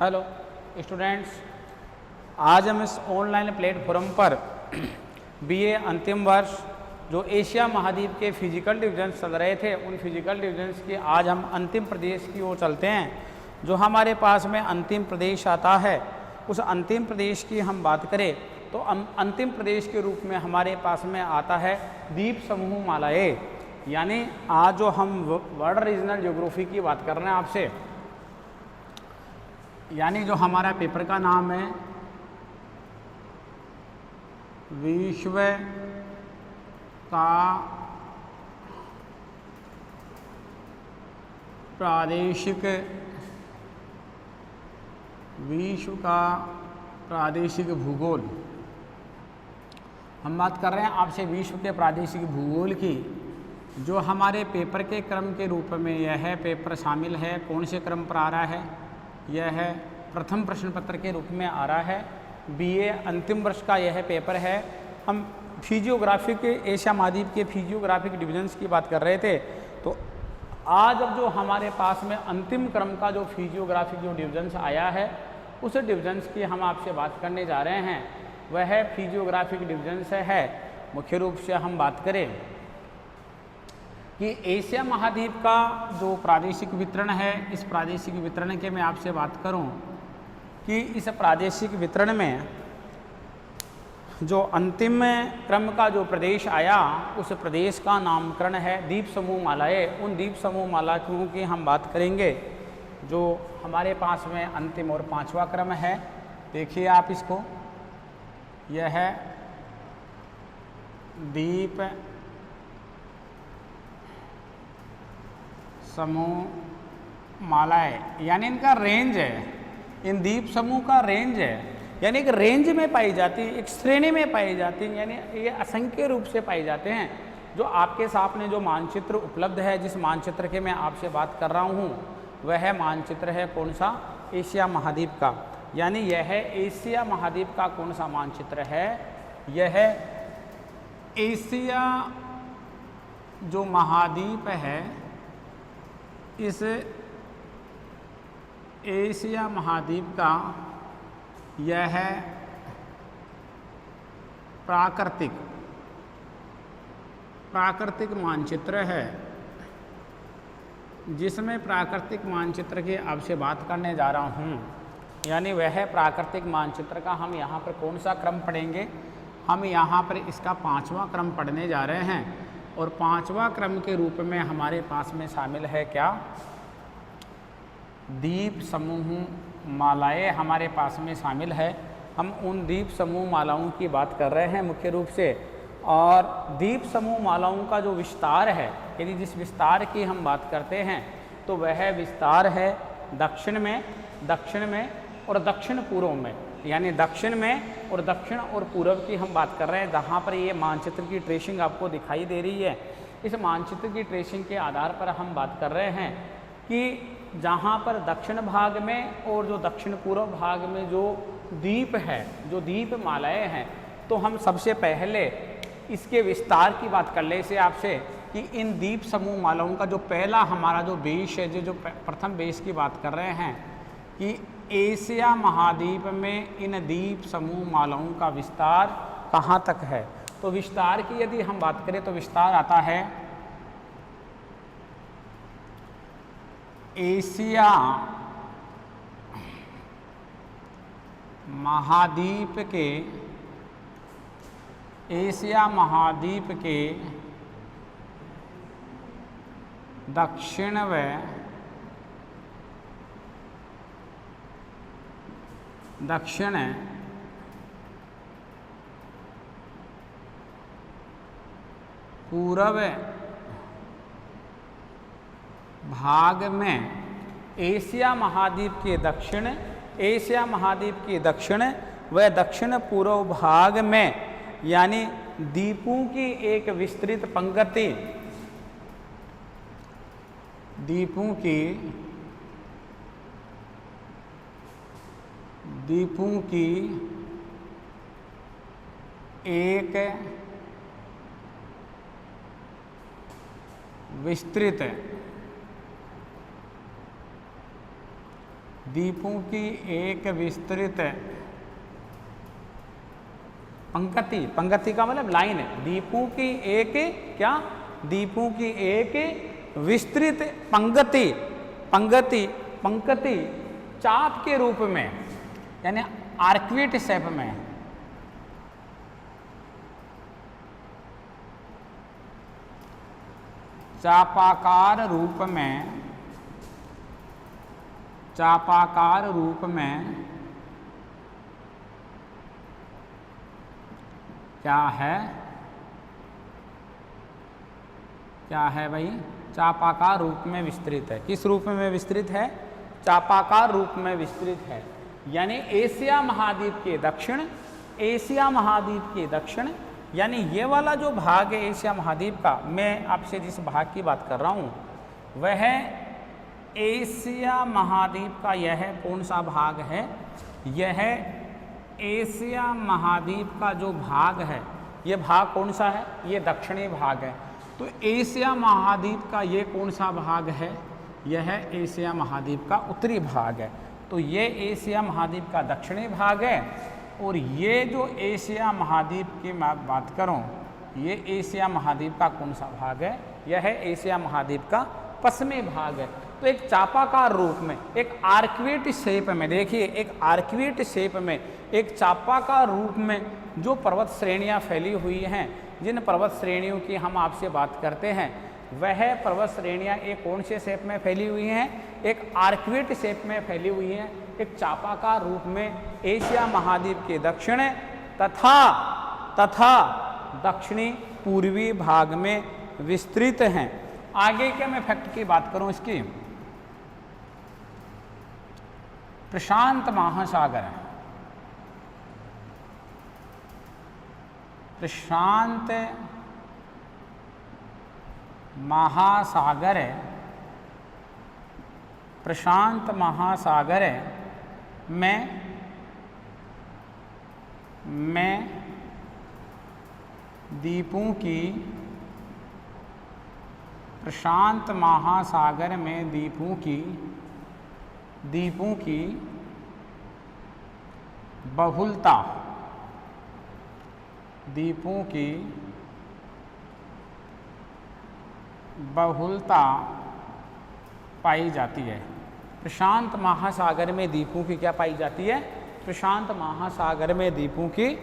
Hello students, आज हम इस ऑनलाइन प्लेटफॉर्म पर बीए अंतिम वर्ष जो एशिया महाद्वीप के फिजिकल डिवीजन्स चल रहे थे उन फिजिकल डिवीजन्स की आज हम अंतिम प्रदेश की ओर चलते हैं। जो हमारे पास में अंतिम प्रदेश आता है उस अंतिम प्रदेश की हम बात करें तो अंतिम प्रदेश के रूप में हमारे पास में आता है द्वीप समूह मालाएँ। यानी आज जो हम वर्ल्ड रीजनल ज्योग्राफी की बात कर रहे हैं आपसे, यानी जो हमारा पेपर का नाम है विश्व का प्रादेशिक भूगोल। हम बात कर रहे हैं आपसे विश्व के प्रादेशिक भूगोल की। जो हमारे पेपर के क्रम के रूप में यह पेपर शामिल है, कौन से क्रम पर आ रहा है? यह है प्रथम प्रश्न पत्र के रूप में आ रहा है। बीए अंतिम वर्ष का यह पेपर है। हम फिजियोग्राफी के एशिया महाद्वीप के फिजियोग्राफिक डिवीजन्स की बात कर रहे थे, तो आज अब जो हमारे पास में अंतिम क्रम का जो फिजियोग्राफिक जो डिवीजन्स आया है उस डिवीजन्स की हम आपसे बात करने जा रहे हैं। वह फिजियोग्राफिक डिवीजन्स है। मुख्य रूप से हम बात करें कि एशिया महाद्वीप का जो प्रादेशिक वितरण है, इस प्रादेशिक वितरण के मैं आपसे बात करूं कि इस प्रादेशिक वितरण में जो अंतिम क्रम का जो प्रदेश आया उस प्रदेश का नामकरण है द्वीप समूह मालाएँ। उन द्वीप समूह मालाओं की हम बात करेंगे जो हमारे पास में अंतिम और पांचवा क्रम है। देखिए आप इसको, यह है द्वीप समूह मालाएँ, यानी इनका रेंज है, इन द्वीप समूह का रेंज है, यानी एक रेंज में पाई जाती है, एक श्रेणी में पाई जाती है, यानी ये असंख्य रूप से पाए जाते हैं। जो आपके सामने जो मानचित्र उपलब्ध है, जिस मानचित्र के मैं आपसे बात कर रहा हूँ वह मानचित्र है कौन सा? एशिया महाद्वीप का। यानी यह एशिया महाद्वीप का कौन सा मानचित्र है? यह एशिया जो महाद्वीप है, इस एशिया महाद्वीप का यह है प्राकृतिक मानचित्र है, जिसमें प्राकृतिक मानचित्र की आपसे बात करने जा रहा हूँ। यानी वह प्राकृतिक मानचित्र का हम यहाँ पर कौन सा क्रम पढ़ेंगे? हम यहाँ पर इसका पांचवा क्रम पढ़ने जा रहे हैं। और पांचवा क्रम के रूप में हमारे पास में शामिल है क्या? द्वीप समूह मालाएँ हमारे पास में शामिल है। हम उन द्वीप समूह मालाओं की बात कर रहे हैं मुख्य रूप से। और द्वीप समूह मालाओं का जो विस्तार है, यदि जिस विस्तार की हम बात करते हैं तो वह विस्तार है दक्षिण में और दक्षिण पूर्व में। यानी दक्षिण में और दक्षिण और पूर्व की हम बात कर रहे हैं। जहाँ पर ये मानचित्र की ट्रेसिंग आपको दिखाई दे रही है, इस मानचित्र की ट्रेसिंग के आधार पर हम बात कर रहे हैं कि जहाँ पर दक्षिण भाग में और जो दक्षिण पूर्व भाग में जो द्वीप है, जो द्वीप मालाएँ हैं, तो हम सबसे पहले इसके विस्तार की बात कर ले इसे आपसे कि इन द्वीप समूह मालाओं का जो पहला हमारा जो बेस है, जो प्रथम बेस की बात कर रहे हैं कि एशिया महाद्वीप में इन द्वीप समूह मालाओं का विस्तार कहाँ तक है। तो विस्तार की यदि हम बात करें तो विस्तार आता है एशिया महाद्वीप के दक्षिण व दक्षिण पूर्व भाग में एशिया महाद्वीप के दक्षिण व दक्षिण पूर्व भाग में, यानी द्वीपों की एक विस्तृत पंक्ति, द्वीपों की एक विस्तृत द्वीपों की एक विस्तृत पंक्ति, पंक्ति का मतलब लाइन है, द्वीपों की एक क्या, द्वीपों की एक विस्तृत पंक्ति, पंक्ति पंक्ति चाप के रूप में, यानी आर्क्वेट शेप में, चापाकार रूप में, चापाकार रूप में क्या है, क्या है भाई, चापाकार रूप में विस्तृत है। किस रूप में विस्तृत है, चापाकार रूप में विस्तृत है। यानी एशिया महाद्वीप के दक्षिण, एशिया महाद्वीप के दक्षिण, यानी ये वाला जो भाग है एशिया महाद्वीप का, मैं आपसे जिस भाग की बात कर रहा हूँ वह एशिया महाद्वीप का यह कौन सा भाग है, यह एशिया महाद्वीप का जो भाग है, ये भाग कौन सा है, ये दक्षिणी भाग है। तो एशिया महाद्वीप का ये कौन सा भाग है, यह एशिया महाद्वीप का उत्तरी भाग है। तो ये एशिया महाद्वीप का दक्षिणी भाग है, और ये जो एशिया महाद्वीप की मैं बात करूं, ये एशिया महाद्वीप का कौन सा भाग है, यह है एशिया महाद्वीप का पश्चिमी भाग है। तो एक चापाकार रूप में, एक आर्क्वेट शेप में, देखिए एक आर्क्वेट शेप में, एक चापाकार रूप में जो पर्वत श्रेणियां फैली हुई हैं, जिन पर्वत श्रेणियों की हम आपसे बात करते हैं, वह पर्वत श्रेणियां एक कौन से शेप में फैली हुई हैं, एक आर्क्वेट शेप में फैली हुई हैं, एक चापाकार रूप में एशिया महाद्वीप के दक्षिण तथा दक्षिणी पूर्वी भाग में विस्तृत हैं। आगे के मैं फैक्ट की बात करूं इसकी, प्रशांत महासागर, प्रशांत महासागर, प्रशांत महासागर में द्वीपों की, प्रशांत महासागर में द्वीपों की बहुलता, द्वीपों की बहुलता पाई जाती है। प्रशांत महासागर में द्वीपों की क्या पाई जाती है, प्रशांत महासागर में द्वीपों की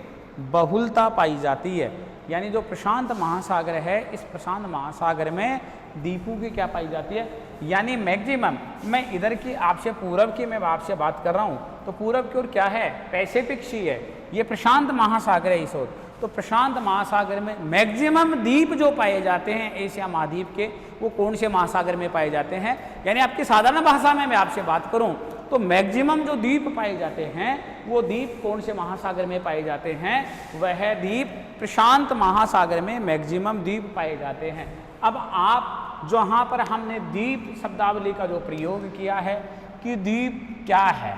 बहुलता पाई जाती है। यानी जो प्रशांत महासागर है, इस प्रशांत महासागर में द्वीपों की क्या पाई जाती है, यानी मैक्सिमम, मैं इधर की आपसे पूरब की मैं आपसे बात कर रहा हूँ, तो पूरब की ओर क्या है, पैसिफिक सी है, ये प्रशांत महासागर है इस ओर। तो प्रशांत महासागर में मैक्सिमम द्वीप जो पाए जाते हैं एशिया महाद्वीप के, वो कौन से महासागर में पाए जाते हैं, यानी आपकी साधारण भाषा में मैं आपसे बात करूं तो मैक्सिमम जो द्वीप पाए जाते हैं वो द्वीप कौन से महासागर में पाए जाते हैं, वह द्वीप प्रशांत महासागर में मैक्सिमम द्वीप पाए जाते हैं। अब आप जहाँ पर हमने द्वीप शब्दावली का जो प्रयोग किया है कि द्वीप क्या है,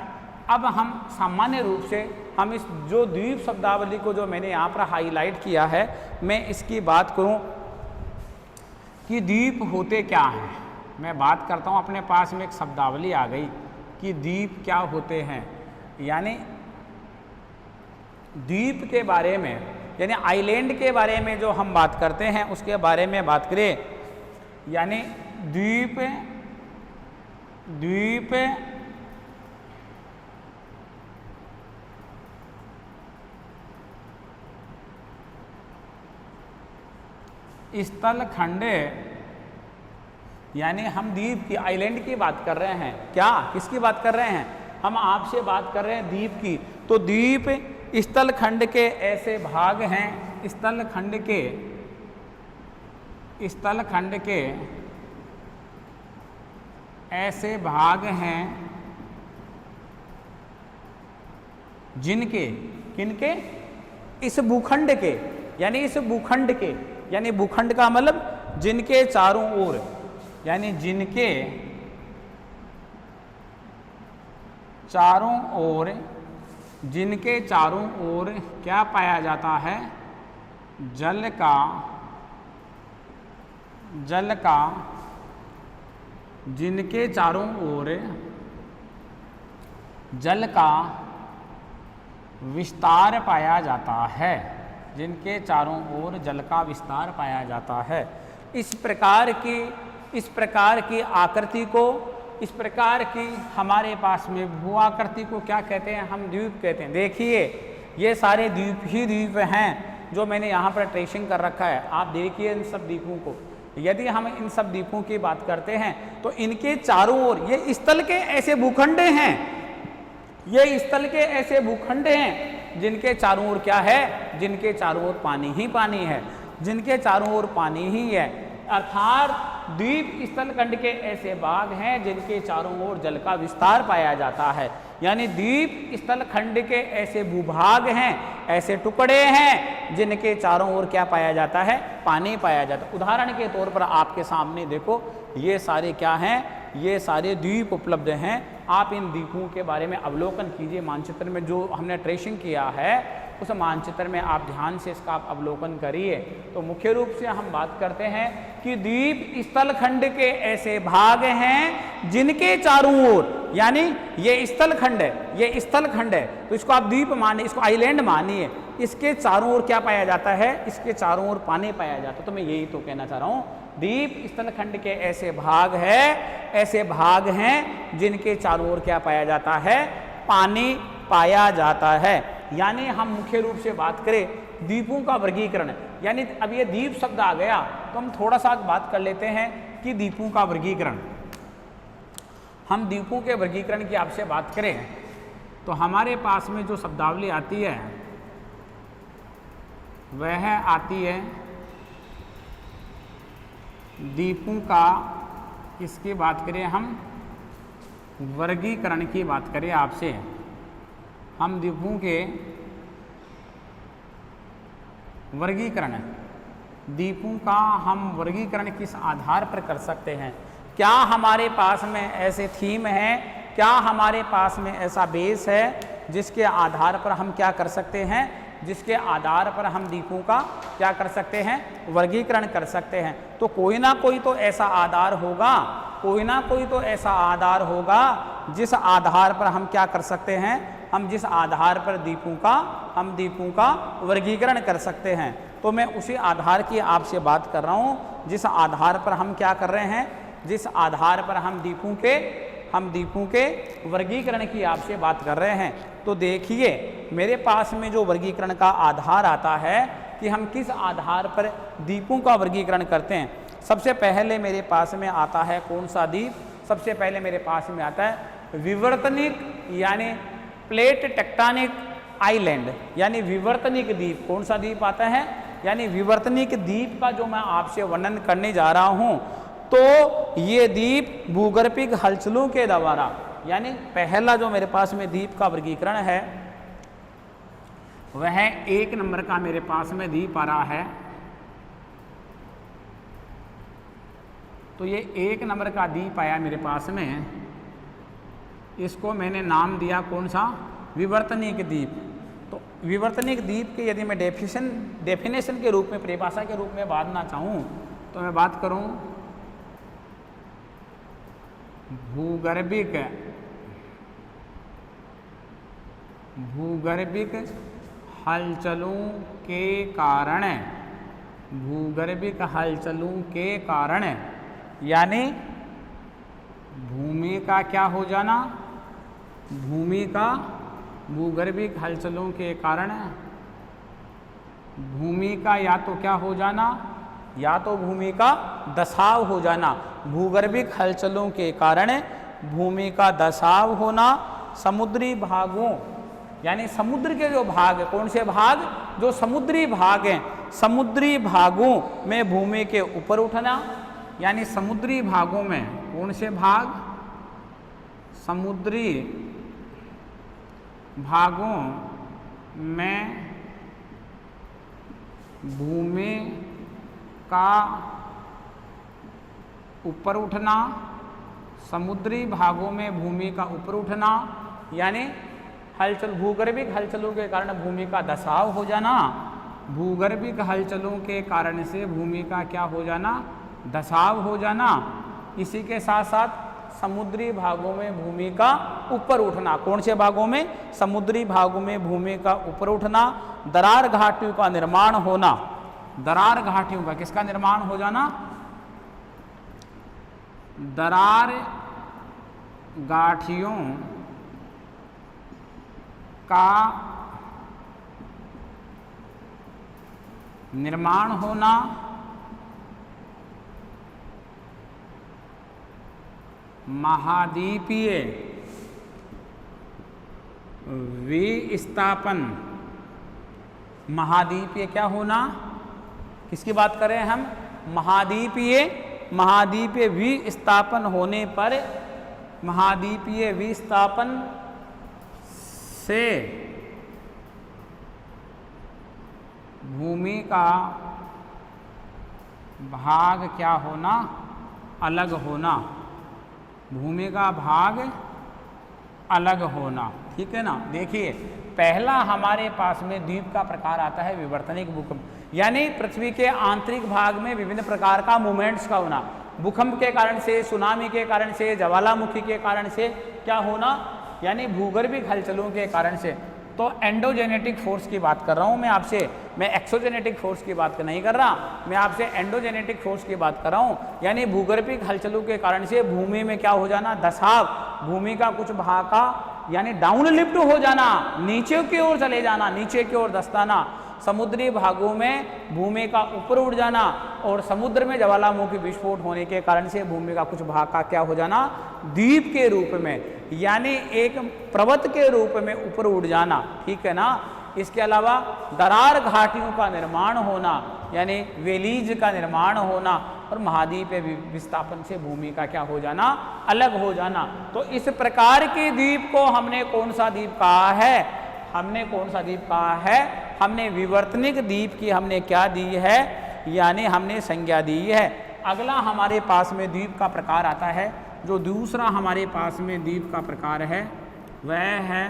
अब हम सामान्य रूप से हम इस जो द्वीप शब्दावली को जो मैंने यहाँ पर हाईलाइट किया है, मैं इसकी बात करूँ कि द्वीप होते क्या हैं। मैं बात करता हूँ, अपने पास में एक शब्दावली आ गई कि द्वीप क्या होते हैं, यानी द्वीप के बारे में, यानी आइलैंड के बारे में जो हम बात करते हैं उसके बारे में बात करें, यानी द्वीप स्थल खंड, यानी हम द्वीप की, आइलैंड की बात कर रहे हैं। क्या, किसकी बात कर रहे हैं, हम आपसे बात कर रहे हैं द्वीप की। तो द्वीप स्थल खंड के ऐसे भाग हैं, स्थल खंड के ऐसे भाग हैं जिनके, किनके, इस भूखंड के, यानी इस भूखंड के, यानी भूखंड का मतलब जिनके चारों ओर, यानी जिनके चारों ओर, जिनके चारों ओर क्या पाया जाता है, जल का जिनके चारों ओर जल का विस्तार पाया जाता है, जिनके चारों ओर जल का विस्तार पाया जाता है। इस प्रकार की आकृति को, इस प्रकार की हमारे पास में भू आकृति को क्या कहते हैं? हम द्वीप कहते हैं। देखिए ये सारे द्वीप ही द्वीप हैं जो मैंने यहाँ पर ट्रेसिंग कर रखा है। आप देखिए इन सब द्वीपों को। यदि हम इन सब द्वीपों की बात करते हैं तो इनके चारों ओर ये स्थल के ऐसे भूखंड हैं, ये स्थल के ऐसे भूखंड हैं जिनके चारों ओर क्या है? जिनके चारों ओर पानी ही पानी है, जिनके चारों ओर पानी ही है। अर्थात द्वीप स्थल खंड के ऐसे भाग हैं जिनके चारों ओर जल का विस्तार पाया जाता है। यानी द्वीप स्थल खंड के ऐसे भूभाग हैं, ऐसे टुकड़े हैं जिनके चारों ओर क्या पाया जाता है? पानी पाया जाता है। उदाहरण के तौर पर आपके सामने देखो, ये सारे क्या हैं? ये सारे द्वीप उपलब्ध हैं। आप इन द्वीपों के बारे में अवलोकन कीजिए। मानचित्र में जो हमने ट्रेसिंग किया है उस मानचित्र में आप ध्यान से इसका आप अवलोकन करिए। तो मुख्य रूप से हम बात करते हैं कि द्वीप स्थल खंड के ऐसे भाग हैं जिनके चारों ओर, यानी ये स्थल खंड है, ये स्थल खंड है तो इसको आप द्वीप मानिए, इसको आइलैंड मानिए। इसके चारों ओर क्या पाया जाता है? इसके चारों ओर पानी पाया जाता है। तो मैं यही तो कहना चाह रहा हूँ, द्वीप स्थल खंड के ऐसे भाग है, ऐसे भाग हैं जिनके चारों ओर क्या पाया जाता है? पानी पाया जाता है। यानी हम मुख्य रूप से बात करें द्वीपों का वर्गीकरण, यानी अब ये द्वीप शब्द आ गया तो हम थोड़ा सा बात कर लेते हैं कि द्वीपों का वर्गीकरण। हम द्वीपों के वर्गीकरण की आपसे बात करें तो हमारे पास में जो शब्दावली आती है वह आती है द्वीपों का, इसकी बात करें हम वर्गीकरण की बात करें आपसे, हम द्वीपों के वर्गीकरण, द्वीपों का हम वर्गीकरण किस आधार पर कर सकते हैं? क्या हमारे पास में ऐसे थीम है, क्या हमारे पास में ऐसा बेस है जिसके आधार पर हम क्या कर सकते हैं? जिसके आधार पर हम द्वीपों का क्या कर सकते हैं? वर्गीकरण कर सकते हैं। तो कोई ना कोई तो ऐसा आधार होगा, कोई ना कोई तो ऐसा आधार होगा जिस आधार पर हम क्या कर सकते हैं? हम जिस आधार पर द्वीपों का वर्गीकरण कर सकते हैं। तो मैं उसी आधार की आपसे बात कर रहा हूँ जिस आधार पर हम क्या कर रहे हैं, जिस आधार पर हम द्वीपों के वर्गीकरण की आपसे बात कर रहे हैं। तो देखिए मेरे पास में जो वर्गीकरण का आधार आता है कि हम किस आधार पर द्वीपों का वर्गीकरण करते हैं। सबसे पहले मेरे पास में आता है कौन सा द्वीप? सबसे पहले मेरे पास में आता है विवर्तनिक, यानी प्लेट टेक्टोनिक आइलैंड, यानी विवर्तनिक द्वीप। कौन सा द्वीप आता है? यानी विवर्तनिक द्वीप का जो मैं आपसे वर्णन करने जा रहा हूं, तो ये द्वीप भूगर्भिक हलचलों के द्वारा, यानी पहला जो मेरे पास में द्वीप का वर्गीकरण है वह 1 नंबर का मेरे पास में द्वीप आ रहा है। तो ये 1 नंबर का द्वीप आया मेरे पास में, इसको मैंने नाम दिया कौन सा? विवर्तनिक द्वीप। तो विवर्तनिक द्वीप के यदि मैं डेफिनेशन के रूप में, परिभाषा के रूप में बांधना चाहूँ तो मैं बात करूँ भूगर्भिक हलचलों के कारण, भूगर्भिक हलचलों के कारण, यानी भूमि का क्या हो जाना? भूमि का भूगर्भिक हलचलों के कारण भूमि का या तो क्या हो जाना, या तो भूमि का धसाव हो जाना। भूगर्भिक हलचलों के कारण भूमि का धसाव होना, समुद्री भागों, यानी समुद्र के जो भाग है, कौन से भाग? जो समुद्री भाग हैं, समुद्री भागों में भूमि के ऊपर उठना, यानी समुद्री भागों में कौन से भाग? समुद्री भागों में भूमि का ऊपर उठना, समुद्री भागों में भूमि का ऊपर उठना, यानी हलचल, भूगर्भिक हलचलों के कारण भूमि का धसाव हो जाना। भूगर्भिक हलचलों के कारण से भूमि का क्या हो जाना? धसाव हो जाना। इसी के साथ साथ समुद्री भागों में भूमि का ऊपर उठना। कौन से भागों में? समुद्री भागों में भूमि का ऊपर उठना। दरार घाटियों का निर्माण होना। दरार घाटियों का किसका निर्माण हो जाना? दरार गाठियों का निर्माण होना। महाद्वीपीय विस्थापन। महाद्वीपीय क्या होना? किसकी बात करें हम? महाद्वीपीय विस्थापन होने पर, महाद्वीपीय विस्थापन से भूमि का भाग क्या होना? अलग होना। भूमि का भाग अलग होना। ठीक है ना। देखिए, पहला हमारे पास में द्वीप का प्रकार आता है विवर्तनिक भूकंप, यानी पृथ्वी के आंतरिक भाग में विभिन्न प्रकार का मूवमेंट्स का होना। भूकंप के कारण से, सुनामी के कारण से, ज्वालामुखी के कारण से क्या होना? यानी भूगर्भिक हलचलों के कारण से। तो एंडोजेनेटिक फोर्स की बात कर रहा हूँ मैं आपसे, मैं एक्सोजेनेटिक फोर्स की बात नहीं कर रहा, मैं आपसे एंडोजेनेटिक फोर्स की बात कर रहा हूँ। यानी भूगर्भिक हलचलों के कारण से भूमि में क्या हो जाना? धसाव, भूमि का कुछ भाग का यानी डाउन लिफ्ट हो जाना, नीचे की ओर चले जाना, नीचे की ओर धंसना। समुद्री भागों में भूमि का ऊपर उठ जाना और समुद्र में ज्वालामुखी विस्फोट होने के कारण से भूमि का कुछ भाग का क्या हो जाना? द्वीप के रूप में, यानी एक पर्वत के रूप में ऊपर उठ जाना। ठीक है ना। इसके अलावा दरार घाटियों का निर्माण होना, यानी वेलीज का निर्माण होना, और महाद्वीपीय विस्थापन से भूमि का क्या हो जाना? अलग हो जाना। तो इस प्रकार के द्वीप को हमने कौन सा द्वीप कहा है? हमने कौन सा द्वीप कहा है? हमने विवर्तनिक द्वीप की हमने क्या दी है? यानी हमने संज्ञा दी है। अगला हमारे पास में द्वीप का प्रकार आता है, जो दूसरा हमारे पास में द्वीप का प्रकार है वह है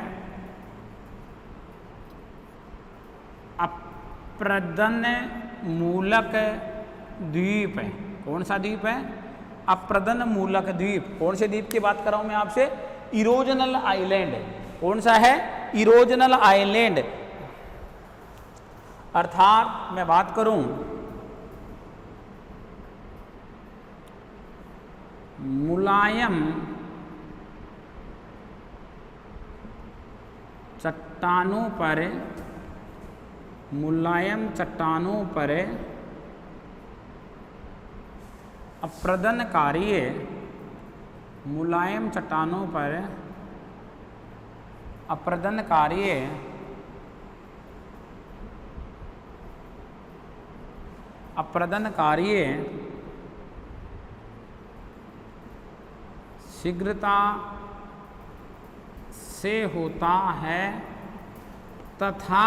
अप्रदन मूलक द्वीप। कौन सा द्वीप है? अप्रदन मूलक द्वीप। कौन से द्वीप की बात कर रहा हूं मैं आपसे? Erosional island. कौन सा है? Erosional island. अर्थात मैं बात करूं मुलायम चट्टानों पर, मुलायम चट्टानों पर अप्रदन कार्य, मुलायम चट्टानों पर अप्रदन कार्य शीघ्रता से होता है तथा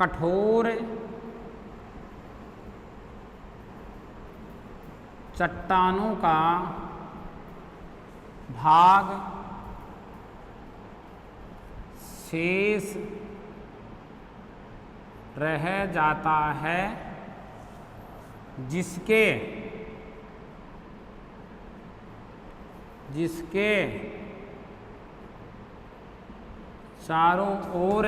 कठोर चट्टानों का भाग शेष रह जाता है, जिसके चारों ओर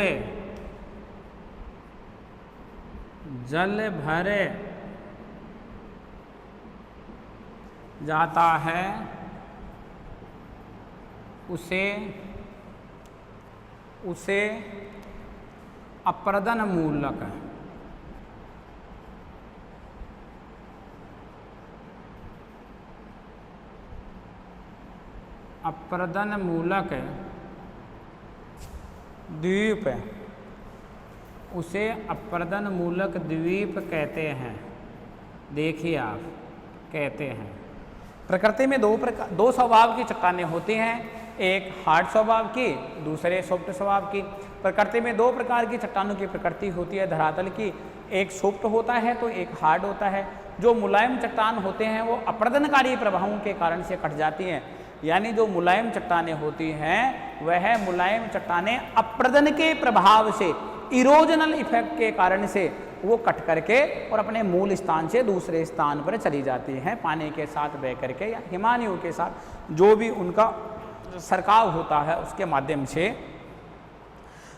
जल भर जाता है, उसे अप्रदन मूलक द्वीप, उसे अप्रदन मूलक द्वीप कहते हैं। देखिए आप, कहते हैं। प्रकृति में दो स्वभाव की चट्टानें होती हैं, एक हार्ड स्वभाव की, दूसरे सॉफ्ट स्वभाव की। प्रकृति में दो प्रकार की चट्टानों की प्रकृति होती है धरातल की, एक सॉफ्ट होता है तो एक हार्ड होता है। जो मुलायम चट्टान होते हैं वो अप्रदनकारी प्रभावों के कारण से कट जाती हैं, यानी जो मुलायम चट्टानें होती हैं वह मुलायम चट्टानें अप्रदन के प्रभाव से, इरोजनल इफेक्ट के कारण से वो कट करके और अपने मूल स्थान से दूसरे स्थान पर चली जाती हैं, पानी के साथ बह करके या हिमानियों के साथ जो भी उनका सरकाव होता है उसके माध्यम से।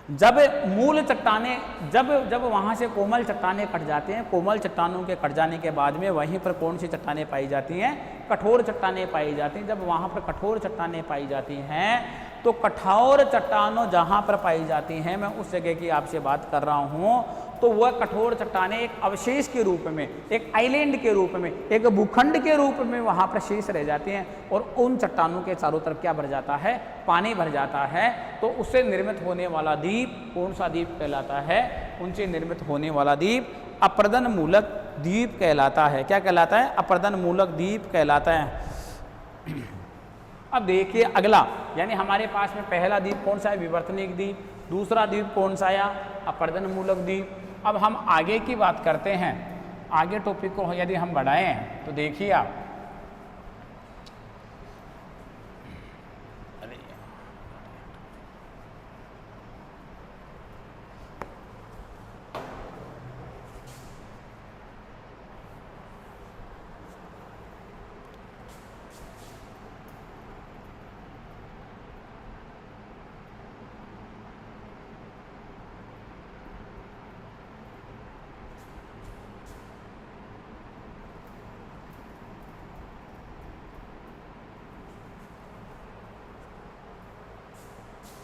जब मूल चट्टानें जब वहाँ से कोमल चट्टानें कट जाते हैं, कोमल चट्टानों के कट जाने के बाद में वहीं पर कौन सी चट्टानें पाई जाती हैं? कठोर चट्टानें पाई जाती हैं। जब वहाँ पर कठोर चट्टानें पाई जाती हैं तो कठोर चट्टानों जहाँ पर पाई जाती हैं, मैं उस जगह की आपसे बात कर रहा हूँ, तो वह कठोर चट्टानें एक अवशेष के रूप में, एक आइलैंड के रूप में, एक भूखंड के रूप में वहाँ पर शेष रह जाती हैं और उन चट्टानों के चारों तरफ क्या भर जाता है? पानी भर जाता है। तो उससे निर्मित होने वाला द्वीप कौन सा द्वीप कहलाता है? उनसे निर्मित होने वाला द्वीप अप्रदन मूलक द्वीप कहलाता है। क्या कहलाता है? अप्रदन मूलक द्वीप कहलाता है। अब देखिए अगला, यानी हमारे पास में पहला द्वीप कौन सा है? विवर्तनिक द्वीप। दूसरा द्वीप कौन सा आया? अप्रदन मूलक द्वीप। अब हम आगे की बात करते हैं, आगे टॉपिक को यदि हम बढ़ाएं तो देखिए आप,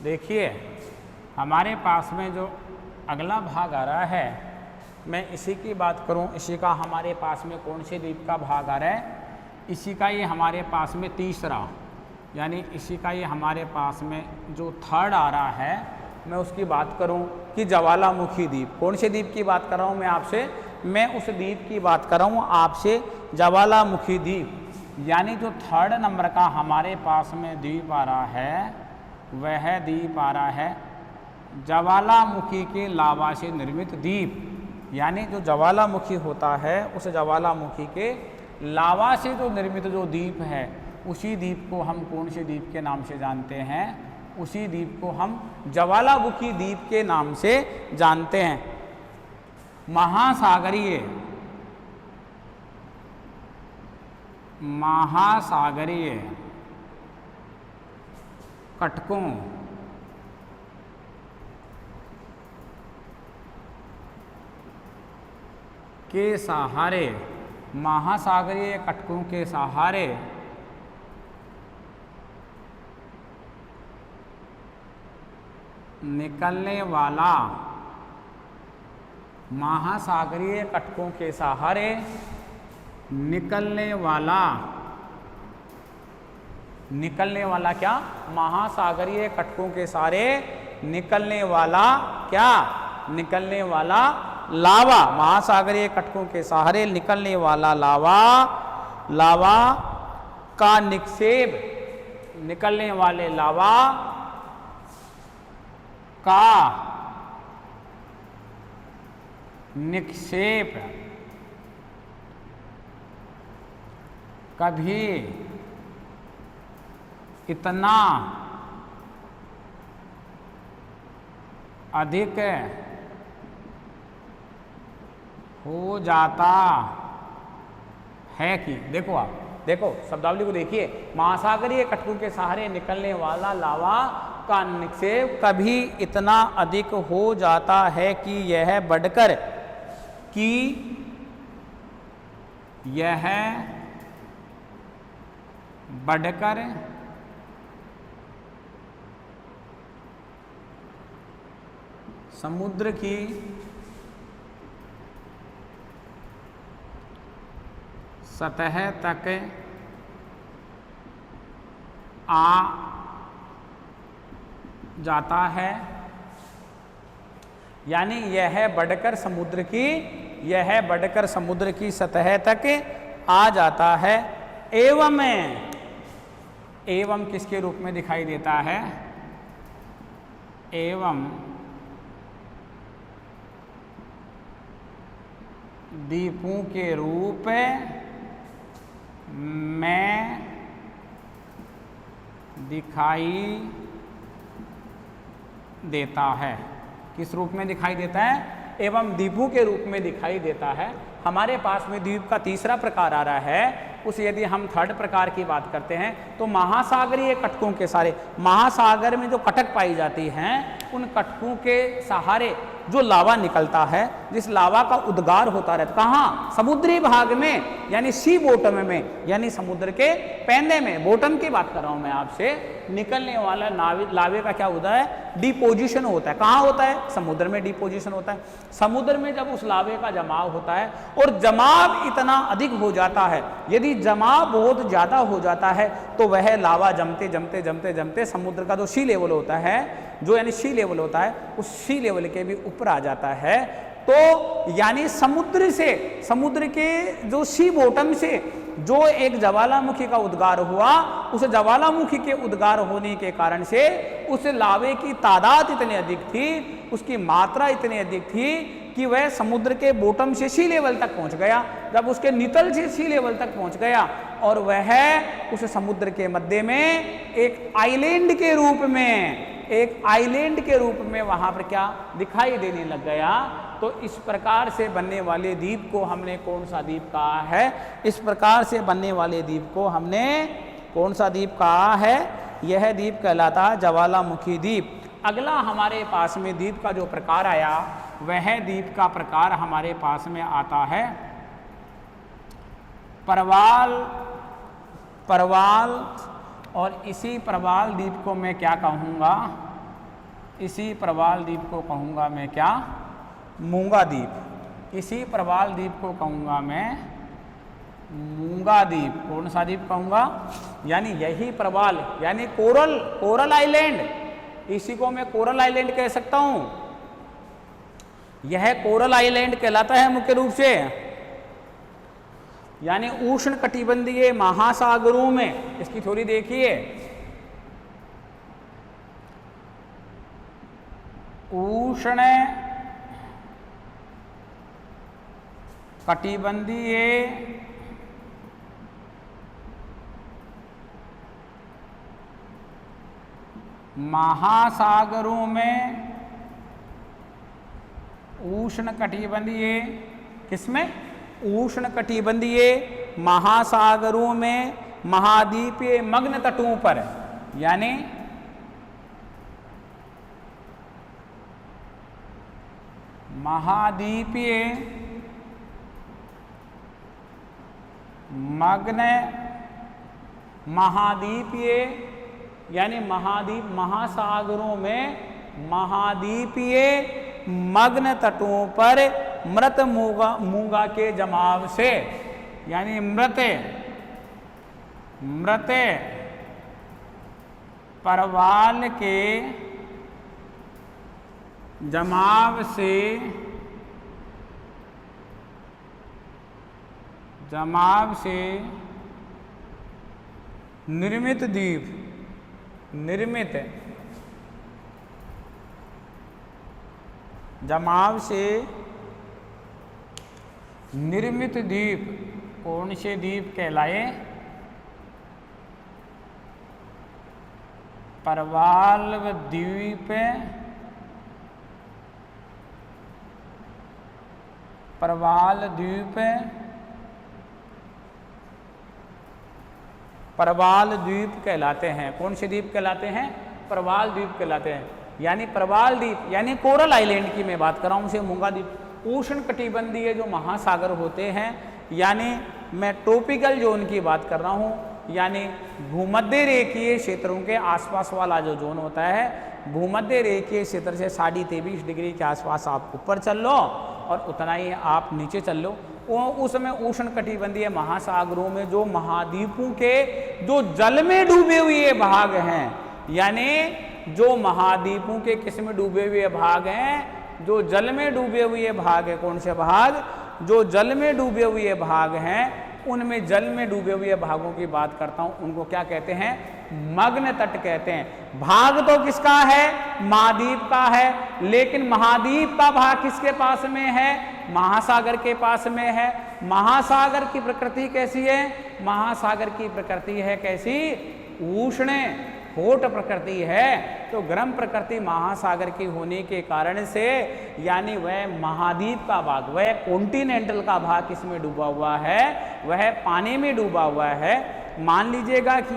देखिए हमारे पास में जो अगला भाग आ रहा है, मैं इसी की बात करूं, इसी का हमारे पास में कौन से द्वीप का भाग आ रहा है? इसी का ये हमारे पास में तीसरा, यानी इसी का ये हमारे पास में जो थर्ड आ रहा है, मैं उसकी बात करूं कि ज्वालामुखी द्वीप। कौन से द्वीप की बात कर रहा हूं मैं आपसे? मैं उस द्वीप की बात कर रहा हूं आपसे, ज्वालामुखी द्वीप। यानी जो थर्ड नंबर का हमारे पास में द्वीप आ रहा है वह द्वीप आ रहा है ज्वालामुखी के लावा से निर्मित द्वीप। यानी जो ज्वालामुखी होता है उस ज्वालामुखी के लावा से जो निर्मित जो द्वीप है, उसी द्वीप को हम कौन से द्वीप के नाम से जानते हैं? उसी द्वीप को हम ज्वालामुखी द्वीप के नाम से जानते हैं। महासागरीय कटकों के सहारे, महासागरीय कटकों के सहारे निकलने वाला, महासागरीय कटकों के सहारे निकलने वाला क्या? महासागरीय कटकों के सहारे निकलने वाला क्या? निकलने वाला लावा। महासागरीय कटकों के सहारे निकलने वाला लावा का निक्षेप, निकलने वाले लावा का निक्षेप कभी इतना अधिक हो जाता है कि, देखो आप देखो शब्दावली को देखिए, महासागरीय कटकों के सहारे निकलने वाला लावा का निक्षेप कभी इतना अधिक हो जाता है कि यह बढ़कर समुद्र की सतह तक आ जाता है। यानी यह बढ़कर समुद्र की सतह तक आ जाता है। एवं किसके रूप में दिखाई देता है? एवं द्वीपों के रूप में दिखाई देता है। किस रूप में दिखाई देता है? एवं द्वीपों के रूप में दिखाई देता है। हमारे पास में द्वीप का तीसरा प्रकार आ रहा है। उस यदि हम थर्ड प्रकार की बात करते हैं तो महासागरीय कटकों के सारे, महासागर में जो कटक पाई जाती हैं उन कटकों के सहारे जो लावा निकलता है, जिस लावा का उद्गार होता रहता, कहाँ? समुद्री भाग में, यानी सी बॉटम में, यानी समुद्र के पैंदे में, बॉटम की बात कर रहा हूं मैं आपसे, निकलने वाला लावे का क्या होता है? डिपोजिशन होता है। कहाँ होता है? समुद्र में डिपोजिशन होता है। समुद्र में जब उस लावे का जमाव होता है और जमाव इतना अधिक हो जाता है, यदि जमाव बहुत ज्यादा हो जाता है तो वह लावा जमते जमते जमते जमते समुद्र का जो सी लेवल होता है, जो यानी सी लेवल होता है, उस सी लेवल के भी ऊपर आ जाता है। तो यानी समुद्र से, समुद्र के जो सी बॉटम से जो एक ज्वालामुखी का उद्गार हुआ, उस ज्वालामुखी के उद्गार होने के कारण से उस लावे की तादाद इतनी अधिक थी, उसकी मात्रा इतनी अधिक थी कि वह समुद्र के बॉटम से सी लेवल तक पहुंच गया। जब उसके नितल से सी लेवल तक पहुंच गया और वह उस समुद्र के मध्य में एक आइलैंड के रूप में, एक आइलैंड के रूप में वहां पर क्या दिखाई देने लग गया। तो इस प्रकार से बनने वाले द्वीप को हमने कौन सा द्वीप कहा है? इस प्रकार से बनने वाले द्वीप को हमने कौन सा द्वीप कहा है? यह द्वीप कहलाता है ज्वालामुखी द्वीप। अगला हमारे पास में द्वीप का जो प्रकार आया, वह द्वीप का प्रकार हमारे पास में आता है परवाल। परवाल, और इसी प्रवाल द्वीप को मैं क्या कहूँगा? इसी प्रवाल द्वीप को कहूँगा मैं क्या? मूंगा द्वीप। इसी प्रवाल द्वीप को कहूँगा मैं मूंगा द्वीप। कौन सा द्वीप कहूँगा? यानी यही प्रवाल, यानी कोरल, कोरल आइलैंड, इसी को मैं कोरल आइलैंड कह सकता हूँ। यह कोरल आइलैंड कहलाता है मुख्य रूप से, यानी उष्ण कटिबंधीय महासागरों में। इसकी थोड़ी देखिए, उष्ण कटिबंधीय महासागरों में, उष्ण कटिबंधीय, किसमें? उष्ण कटिबंधीय महासागरों में महाद्वीपीय मग्न तटों पर, यानी महाद्वीपीय मग्न, महाद्वीपीय यानी महाद्वीप, महासागरों में महाद्वीपीय मग्न तटों पर मृत मूंगा के जमाव से, यानी मृत परवाल के जमाव से निर्मित द्वीप, निर्मित जमाव से निर्मित द्वीप कौन से द्वीप कहलाए? परवाल द्वीप, परवाल द्वीप, परवाल द्वीप कहलाते हैं। कौन से द्वीप कहलाते हैं? परवाल द्वीप कहलाते हैं। यानी परवाल द्वीप यानी कोरल आइलैंड की मैं बात कर रहा हूँ, उसे मूंगा द्वीप। उष्ण कटिबंधीय जो महासागर होते हैं, यानी मैं ट्रॉपिकल जोन की बात कर रहा हूँ, यानी भूमध्य रेखीय क्षेत्रों के आसपास वाला जो जोन होता है, भूमध्य रेखीय क्षेत्र से 23.5 डिग्री के आसपास आप ऊपर चल लो और उतना ही आप नीचे चल लो। उस समय उष्ण कटिबंधीय महासागरों में जो महाद्वीपों के जो जल में डूबे हुए भाग हैं, यानी जो महाद्वीपों के किस में डूबे हुए भाग हैं? जो जल में डूबे हुए भाग है। कौन से भाग? जो जल में डूबे हुए भाग हैं, उनमें जल में डूबे हुए भागों की बात करता हूं, उनको क्या कहते हैं? मग्न तट कहते हैं। भाग तो किसका है? महाद्वीप का है, लेकिन महाद्वीप का भाग किसके पास में है? महासागर के पास में है। महासागर की प्रकृति कैसी है? महासागर की प्रकृति है कैसी? उष्ण, हॉट प्रकृति है, तो गर्म प्रकृति महासागर की होने के कारण से यानी वह महाद्वीप का भाग, वह कॉन्टिनेंटल का भाग किसमें डूबा हुआ है, वह पानी में डूबा हुआ है। मान लीजिएगा कि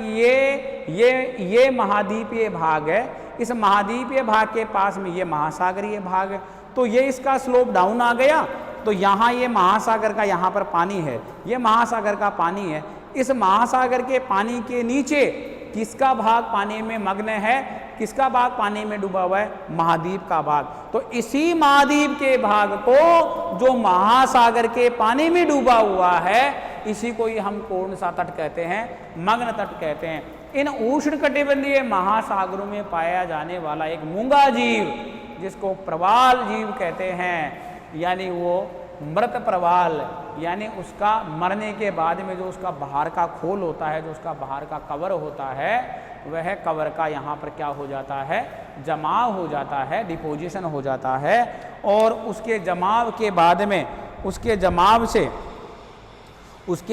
ये महाद्वीपीय भाग है, इस महाद्वीपीय भाग के पास में ये महासागरीय भाग है, तो ये इसका स्लोप डाउन आ गया, तो यहाँ ये महासागर का यहाँ पर पानी है, ये महासागर का पानी है। इस महासागर के पानी के नीचे किसका भाग पानी में मग्न है, किसका भाग पानी में डूबा हुआ है, महाद्वीप का भाग। तो इसी महाद्वीप के भाग को जो महासागर के पानी में डूबा हुआ है, इसी को ही हम कौन सा तट कहते हैं, मग्न तट कहते हैं। इन उष्णकटिबंधीय महासागरों में पाया जाने वाला एक मूंगा जीव, जिसको प्रवाल जीव कहते हैं, यानी वो मृत प्रवाल, यानी उसका मरने के बाद में जो उसका बाहर का खोल होता है, जो उसका बाहर का कवर होता है, वह कवर का यहाँ पर क्या हो जाता है, जमाव हो जाता है, डिपोजिशन हो जाता है। और उसके जमाव के बाद में उसके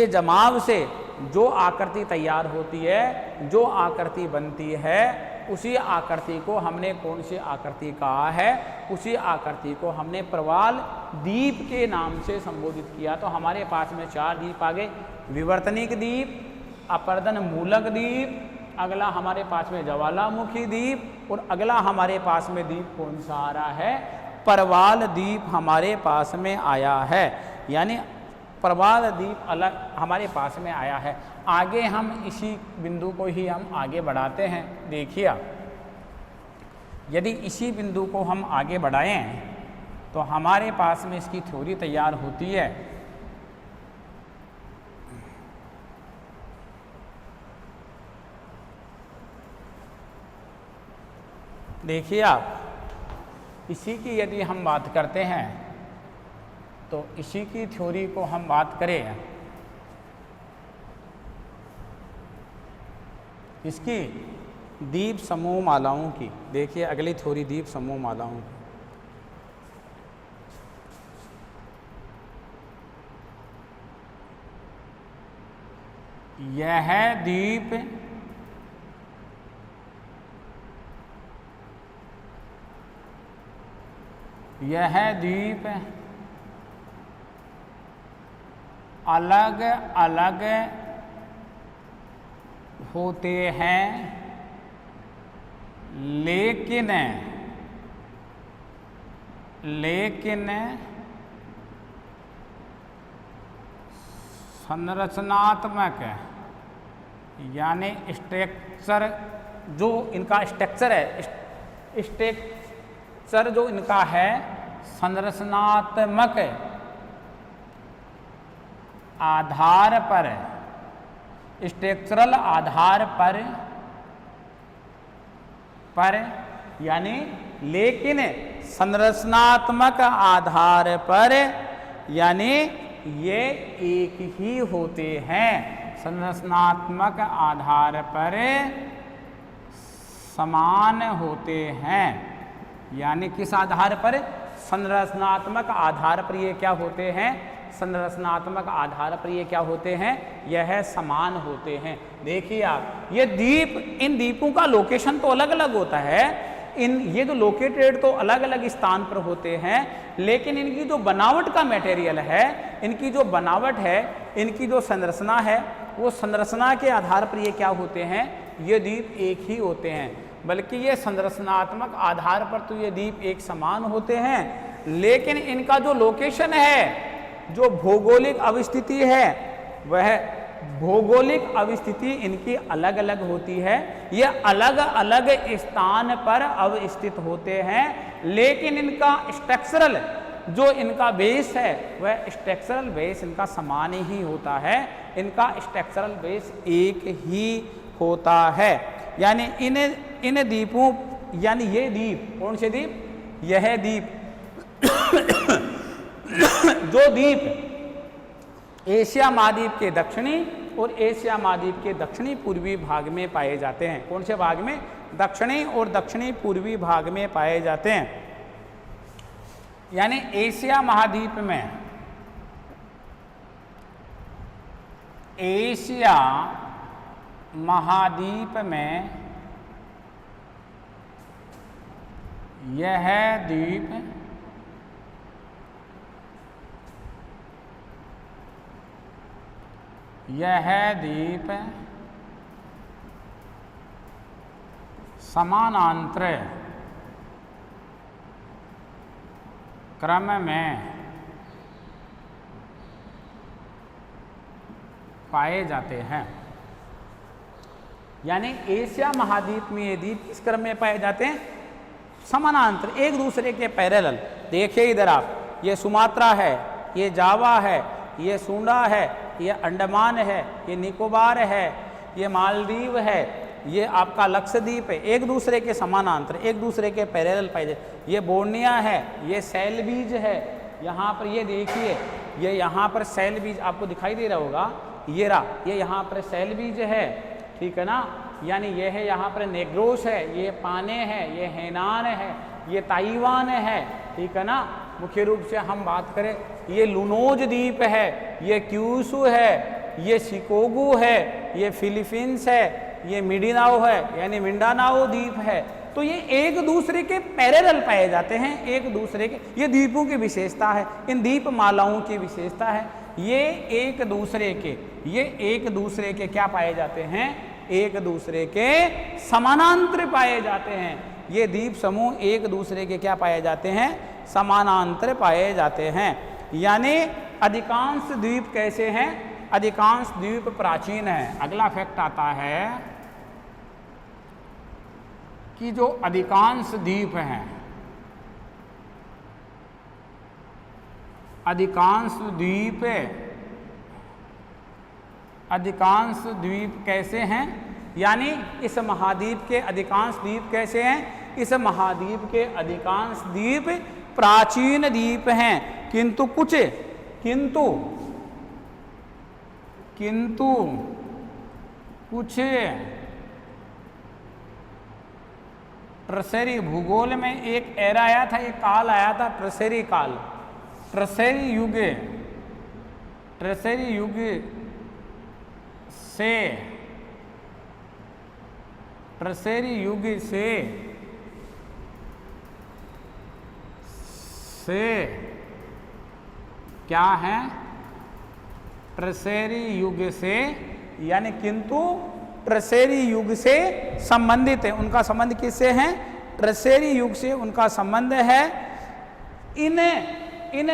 जमाव से जो आकृति तैयार होती है, जो आकृति बनती है, उसी आकृति को हमने कौन सी आकृति कहा है, उसी आकृति को हमने प्रवाल द्वीप के नाम से संबोधित किया। तो हमारे पास में 4 द्वीप आ गए, विवर्तनिक द्वीप, अपर्दन मूलक द्वीप, अगला हमारे पास में ज्वालामुखी द्वीप, और अगला हमारे पास में द्वीप कौन सा आ रहा है, प्रवाल द्वीप हमारे पास में आया है, यानी प्रवाल द्वीप अलग हमारे पास में आया है। आगे हम इसी बिंदु को ही हम आगे बढ़ाते हैं। देखिए, यदि इसी बिंदु को हम आगे बढ़ाएं तो हमारे पास में इसकी थ्योरी तैयार होती है। देखिए आप, इसी की यदि हम बात करते हैं तो इसी की थ्योरी को हम बात करें, इसकी द्वीप समूह मालाओं की। देखिए अगली थ्योरी द्वीप समूह मालाओं की। यह द्वीप अलग अलग होते हैं, लेकिन संरचनात्मक यानी स्ट्रक्चर जो इनका स्ट्रक्चर है, स्ट्रक्चर जो इनका है संरचनात्मक आधार पर, स्ट्रक्चरल आधार पर यानी लेकिन संरचनात्मक आधार पर यानी ये एक ही होते हैं, संरचनात्मक आधार पर समान होते हैं। यानी किस आधार पर, संरचनात्मक आधार पर ये क्या होते हैं, संरचनात्मक आधार पर ये क्या होते हैं, यह समान होते हैं। देखिए आप, ये द्वीप, इन द्वीपों का लोकेशन तो अलग अलग होता है, ये जो लोकेटेड तो अलग अलग स्थान पर होते हैं, लेकिन इनकी जो बनावट का मटेरियल है, इनकी जो बनावट है, इनकी जो संरचना है, वो संरचना के आधार पर ये क्या होते हैं, ये द्वीप एक ही होते हैं। बल्कि ये संरचनात्मक आधार पर तो ये द्वीप एक समान होते हैं, लेकिन इनका जो लोकेशन है, जो भौगोलिक अवस्थिति है, वह भौगोलिक अवस्थिति इनकी अलग अलग होती है। ये अलग अलग स्थान पर अवस्थित होते हैं, लेकिन इनका स्ट्रक्चरल जो इनका बेस है, वह स्ट्रक्चरल बेस इनका समान ही होता है, इनका स्ट्रक्चरल बेस एक ही होता है। यानी इन द्वीपों, यानी ये द्वीप, कौन से द्वीप, यह द्वीप जो द्वीप एशिया महाद्वीप के दक्षिणी और एशिया महाद्वीप के दक्षिणी पूर्वी भाग में पाए जाते हैं। कौन से भाग में, दक्षिणी और दक्षिणी पूर्वी भाग में पाए जाते हैं। यानी एशिया महाद्वीप में, एशिया महाद्वीप में यह द्वीप समानांतर क्रम में पाए जाते हैं। यानी एशिया महाद्वीप में ये द्वीप किस क्रम में पाए जाते हैं? समानांतर, एक दूसरे के पैरेलल। देखिए इधर आप, ये सुमात्रा है, ये जावा है, ये सूंडा है, ये अंडमान है, ये निकोबार है, ये मालदीव है, ये आपका लक्षद्वीप है, एक दूसरे के समानांतर, एक दूसरे के पैरेलल पाए जाते। ये बोर्निया है, ये सैल बीज है, यहाँ पर ये देखिए, ये यहाँ पर सैल बीज आपको दिखाई दे रहा होगा, ये रहा, ये यहाँ पर सैल बीज है, ठीक है ना। यानी ये है यहाँ पर नेग्रोस है, ये पाने है, ये हेनान है, ये ताइवान है, ठीक है ना। मुख्य रूप से हम बात करें, ये लुनोज द्वीप है, ये क्यूसू है, ये शिकोगू है, ये फिलीपींस है, ये मिंडानाओ है, यानी मिंडानाओ द्वीप है। तो ये एक दूसरे के पैरेलल पाए जाते हैं, एक दूसरे के, ये द्वीपों की विशेषता है, इन द्वीप मालाओं की विशेषता है। ये एक दूसरे के क्या पाए जाते हैं? एक दूसरे के समानांतर पाए जाते हैं। ये द्वीप समूह एक दूसरे के क्या पाए जाते हैं? समानांतर पाए जाते हैं। यानी अधिकांश द्वीप कैसे हैं? अधिकांश द्वीप प्राचीन है। अगला फैक्ट आता है कि जो अधिकांश द्वीप हैं, अधिकांश द्वीप कैसे हैं? यानी इस महाद्वीप के अधिकांश द्वीप कैसे हैं? इस महाद्वीप के अधिकांश द्वीप प्राचीन द्वीप हैं, किंतु कुछ ट्रसेरी भूगोल में एक एरा आया था, एक काल आया था, ट्रसेरी काल, ट्रसेरी युग से क्या है? ट्रसेरी युग से, यानी किंतु ट्रसेरी युग से संबंधित है। उनका संबंध किससे है? ट्रसेरी युग से उनका संबंध है। इन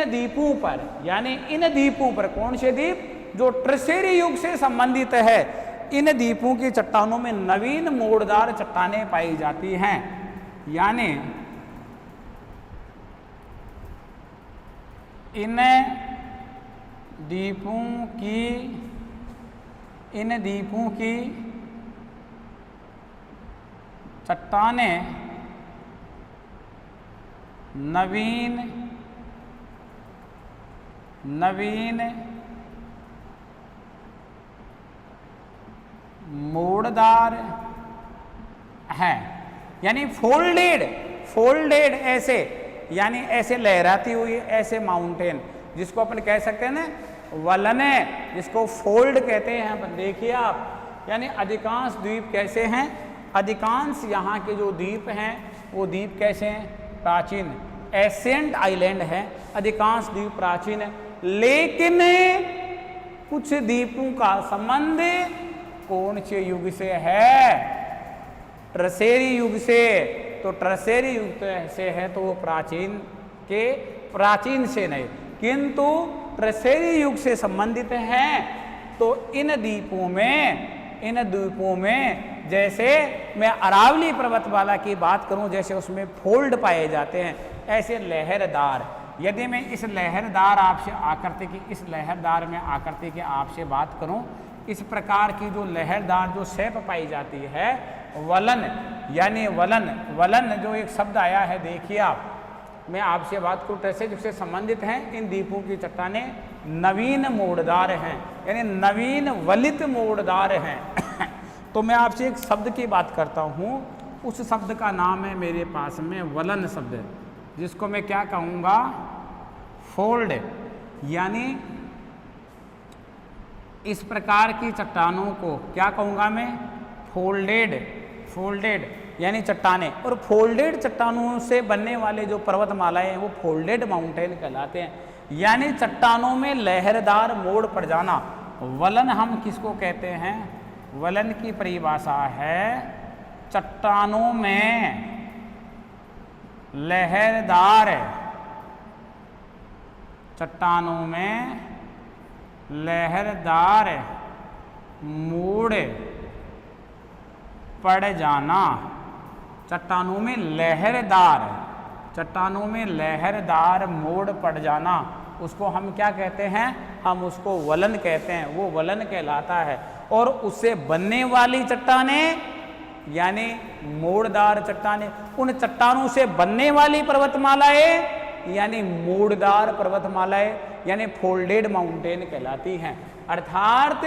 द्वीपों पर, यानी इन द्वीपों पर, कौन से द्वीप? जो ट्रसेरी युग से संबंधित है। इन द्वीपों की चट्टानों में नवीन मोड़दार चट्टानें पाई जाती हैं। यानी इन द्वीपों की चट्टानें नवीन मोड़दार है। यानी फोल्डेड ऐसे, यानी ऐसे लहराती हुई ऐसे माउंटेन, जिसको अपन कह सकते हैं ना वलने, जिसको फोल्ड कहते हैं अपन। देखिए आप, यानी अधिकांश द्वीप कैसे हैं? अधिकांश यहाँ के जो द्वीप हैं वो द्वीप कैसे हैं? प्राचीन, एशियंट आइलैंड है। अधिकांश द्वीप प्राचीन है, लेकिन कुछ द्वीपों का संबंध कौन से युग से है? ट्रसेरी युग से। तो ट्रसेरी युग से है तो वो प्राचीन से नहीं, किंतु ट्रसेरी युग से संबंधित हैं। तो इन द्वीपों में जैसे मैं अरावली पर्वतमाला की बात करूं, जैसे उसमें फोल्ड पाए जाते हैं, ऐसे लहरदार। यदि मैं इस लहरदार में आकृति की आपसे बात करूं, इस प्रकार की जो लहरदार जो शेप पाई जाती है, वलन, यानी वलन जो एक शब्द आया है, देखिए आप, मैं आपसे बात करूँ ट्रसेरी युग से संबंधित हैं। इन द्वीपों की चट्टानें नवीन मोड़दार हैं, यानी नवीन वलित मोड़दार हैं। तो मैं आपसे एक शब्द की बात करता हूँ, उस शब्द का नाम है मेरे पास में वलन शब्द, जिसको मैं क्या कहूँगा? फोल्ड। यानी इस प्रकार की चट्टानों को क्या कहूँगा मैं? फोल्डेड। यानी चट्टाने, और फोल्डेड चट्टानों से बनने वाले जो पर्वतमालाएं हैं वो फोल्डेड माउंटेन कहलाते हैं, यानी चट्टानों में लहरदार मोड़ पड़ जाना। वलन हम किसको कहते हैं? वलन की परिभाषा है चट्टानों में लहरदार, चट्टानों में लहरदार मोड़ पड़ जाना। चट्टानों में लहरदार, चट्टानों में लहरदार मोड़ पड़ जाना, उसको हम क्या कहते हैं? हम उसको वलन कहते हैं, वो वलन कहलाता है। और उससे बनने वाली चट्टाने यानी मोड़दार चट्टाने, उन चट्टानों से बनने वाली पर्वतमालाएं यानी मोड़दार पर्वतमालाएं यानी फोल्डेड माउंटेन कहलाती हैं। अर्थात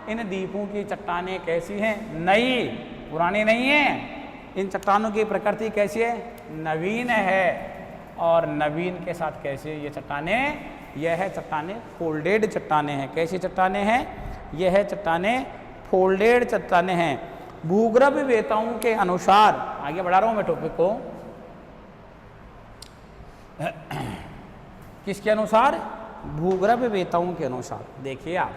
इन द्वीपों की चट्टानें कैसी हैं? नई, पुरानी नहीं है। इन चट्टानों की प्रकृति कैसी है? नवीन है। और नवीन के साथ कैसे ये चट्टानें? यह है चट्टानें फोल्डेड चट्टानें हैं। कैसी चट्टानें हैं? यह है चट्टानें फोल्डेड चट्टानें हैं। भूगर्भ वेताओं के अनुसार, आगे बढ़ा रहा हूं मैं टॉपिक को, किसके अनुसार? भूगर्भ वेताओं के अनुसार। देखिए आप,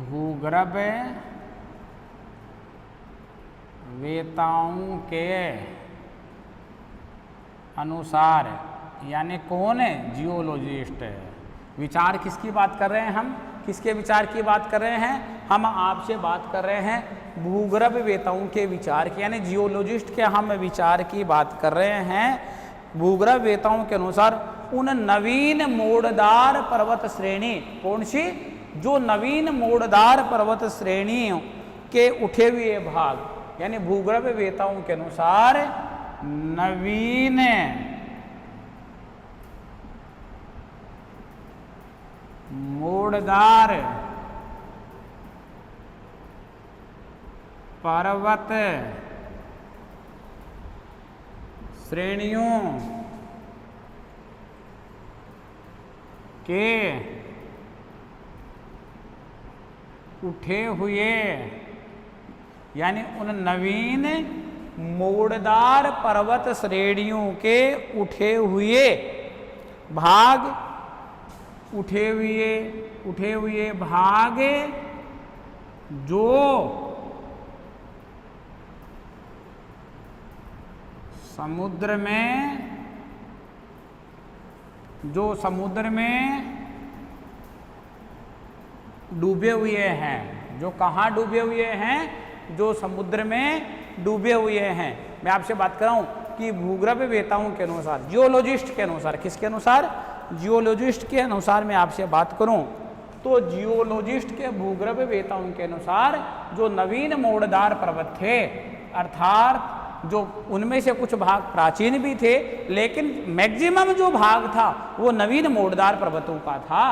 भूगर्भ वेताओं के अनुसार, यानी कौन है? जियोलॉजिस्ट। विचार किसकी बात कर रहे हैं हम? किसके विचार की बात कर रहे हैं? हम आपसे बात कर रहे हैं भूगर्भ वेताओं के विचार की, यानी जियोलॉजिस्ट के हम विचार की बात कर रहे हैं। भूगर्भ वेताओं के अनुसार उन नवीन मोड़दार पर्वत श्रेणी, कौन सी? जो नवीन मोड़दार पर्वत श्रेणियों के उठे हुए भाग, यानी भूगर्भ वेताओं के अनुसार नवीन मोड़दार पर्वत श्रेणियों के उठे हुए, यानी उन नवीन मोड़दार पर्वत श्रेणियों के उठे हुए भाग, उठे हुए भाग जो समुद्र में डूबे हुए हैं। जो कहाँ डूबे हुए हैं? जो समुद्र में डूबे हुए हैं। मैं आपसे बात कर रहा हूँ कि भूगर्भ वेताओं के अनुसार, जियोलॉजिस्ट के अनुसार, किसके अनुसार? जियोलॉजिस्ट के अनुसार मैं आपसे बात करूं तो जियोलॉजिस्ट के भूगर्भ वेताओं के अनुसार जो नवीन मोड़दार पर्वत थे, अर्थात जो उनमें से कुछ भाग प्राचीन भी थे, लेकिन मैक्सिमम जो भाग था वो नवीन मोड़दार पर्वतों का था।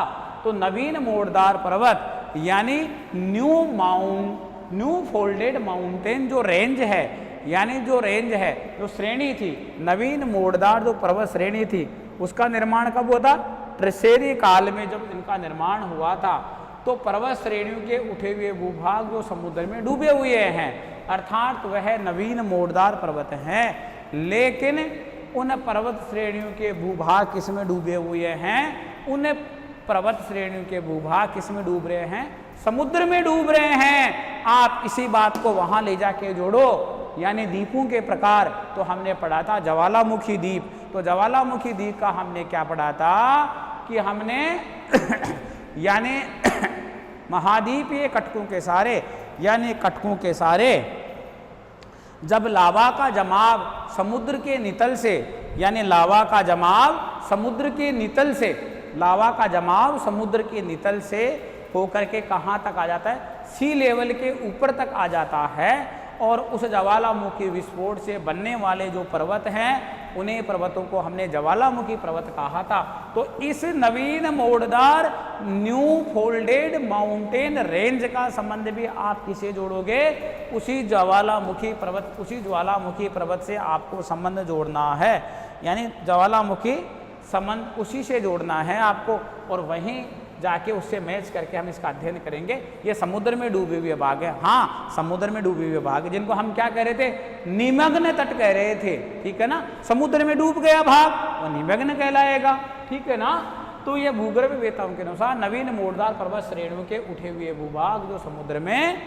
तो नवीन मोड़दार पर्वत यानी न्यू फोल्डेड माउंटेन जो रेंज है, यानी जो रेंज है, जो श्रेणी थी, नवीन मोड़दार जो पर्वत श्रेणी थी, उसका निर्माण कब हुआ था? ट्रेसेरी काल में जब इनका निर्माण हुआ था। तो पर्वत श्रेणियों के उठे हुए भूभाग जो समुद्र में डूबे हुए हैं, अर्थात वह नवीन मोड़दार पर्वत हैं। लेकिन उन पर्वत श्रेणियों के भूभाग किस में डूबे हुए हैं? उन पर्वत श्रेणियों के भूभाग किस में डूब रहे हैं? समुद्र में डूब रहे हैं। आप इसी बात को वहां ले जाके जोड़ो, यानी द्वीपों के प्रकार। तो हमने पढ़ा था ज्वालामुखी द्वीप, तो ज्वालामुखी द्वीप का हमने क्या पढ़ा था कि हमने यानी महाद्वीपीय कटकों के सारे, यानी कटकों के सारे जब लावा का जमाव समुद्र के नितल से, यानी लावा का जमाव समुद्र के नितल से, लावा का जमाव समुद्र के नितल से होकर के कहाँ तक आ जाता है? सी लेवल के ऊपर तक आ जाता है। और उस ज्वालामुखी विस्फोट से बनने वाले जो पर्वत हैं उन्हीं पर्वतों को हमने ज्वालामुखी पर्वत कहा था। तो इस नवीन मोड़दार न्यू फोल्डेड माउंटेन रेंज का संबंध भी आप किसे जोड़ोगे? उसी ज्वालामुखी पर्वत से आपको संबंध जोड़ना है, यानी ज्वालामुखी संबंध उसी से जोड़ना है आपको, और वहीं जाके उससे मैच करके हम इसका अध्ययन करेंगे। ये समुद्र में डूबे हुए भाग है, हाँ समुद्र में डूबे हुए भाग, जिनको हम क्या कह रहे थे? निमग्न तट कह रहे थे, ठीक है ना। समुद्र में डूब गया भाग वो निमग्न कहलाएगा, ठीक है ना। तो ये भूगर्भ वेताओं के अनुसार नवीन मोड़दार पर्वत श्रेणियों के उठे हुए भूभाग जो समुद्र में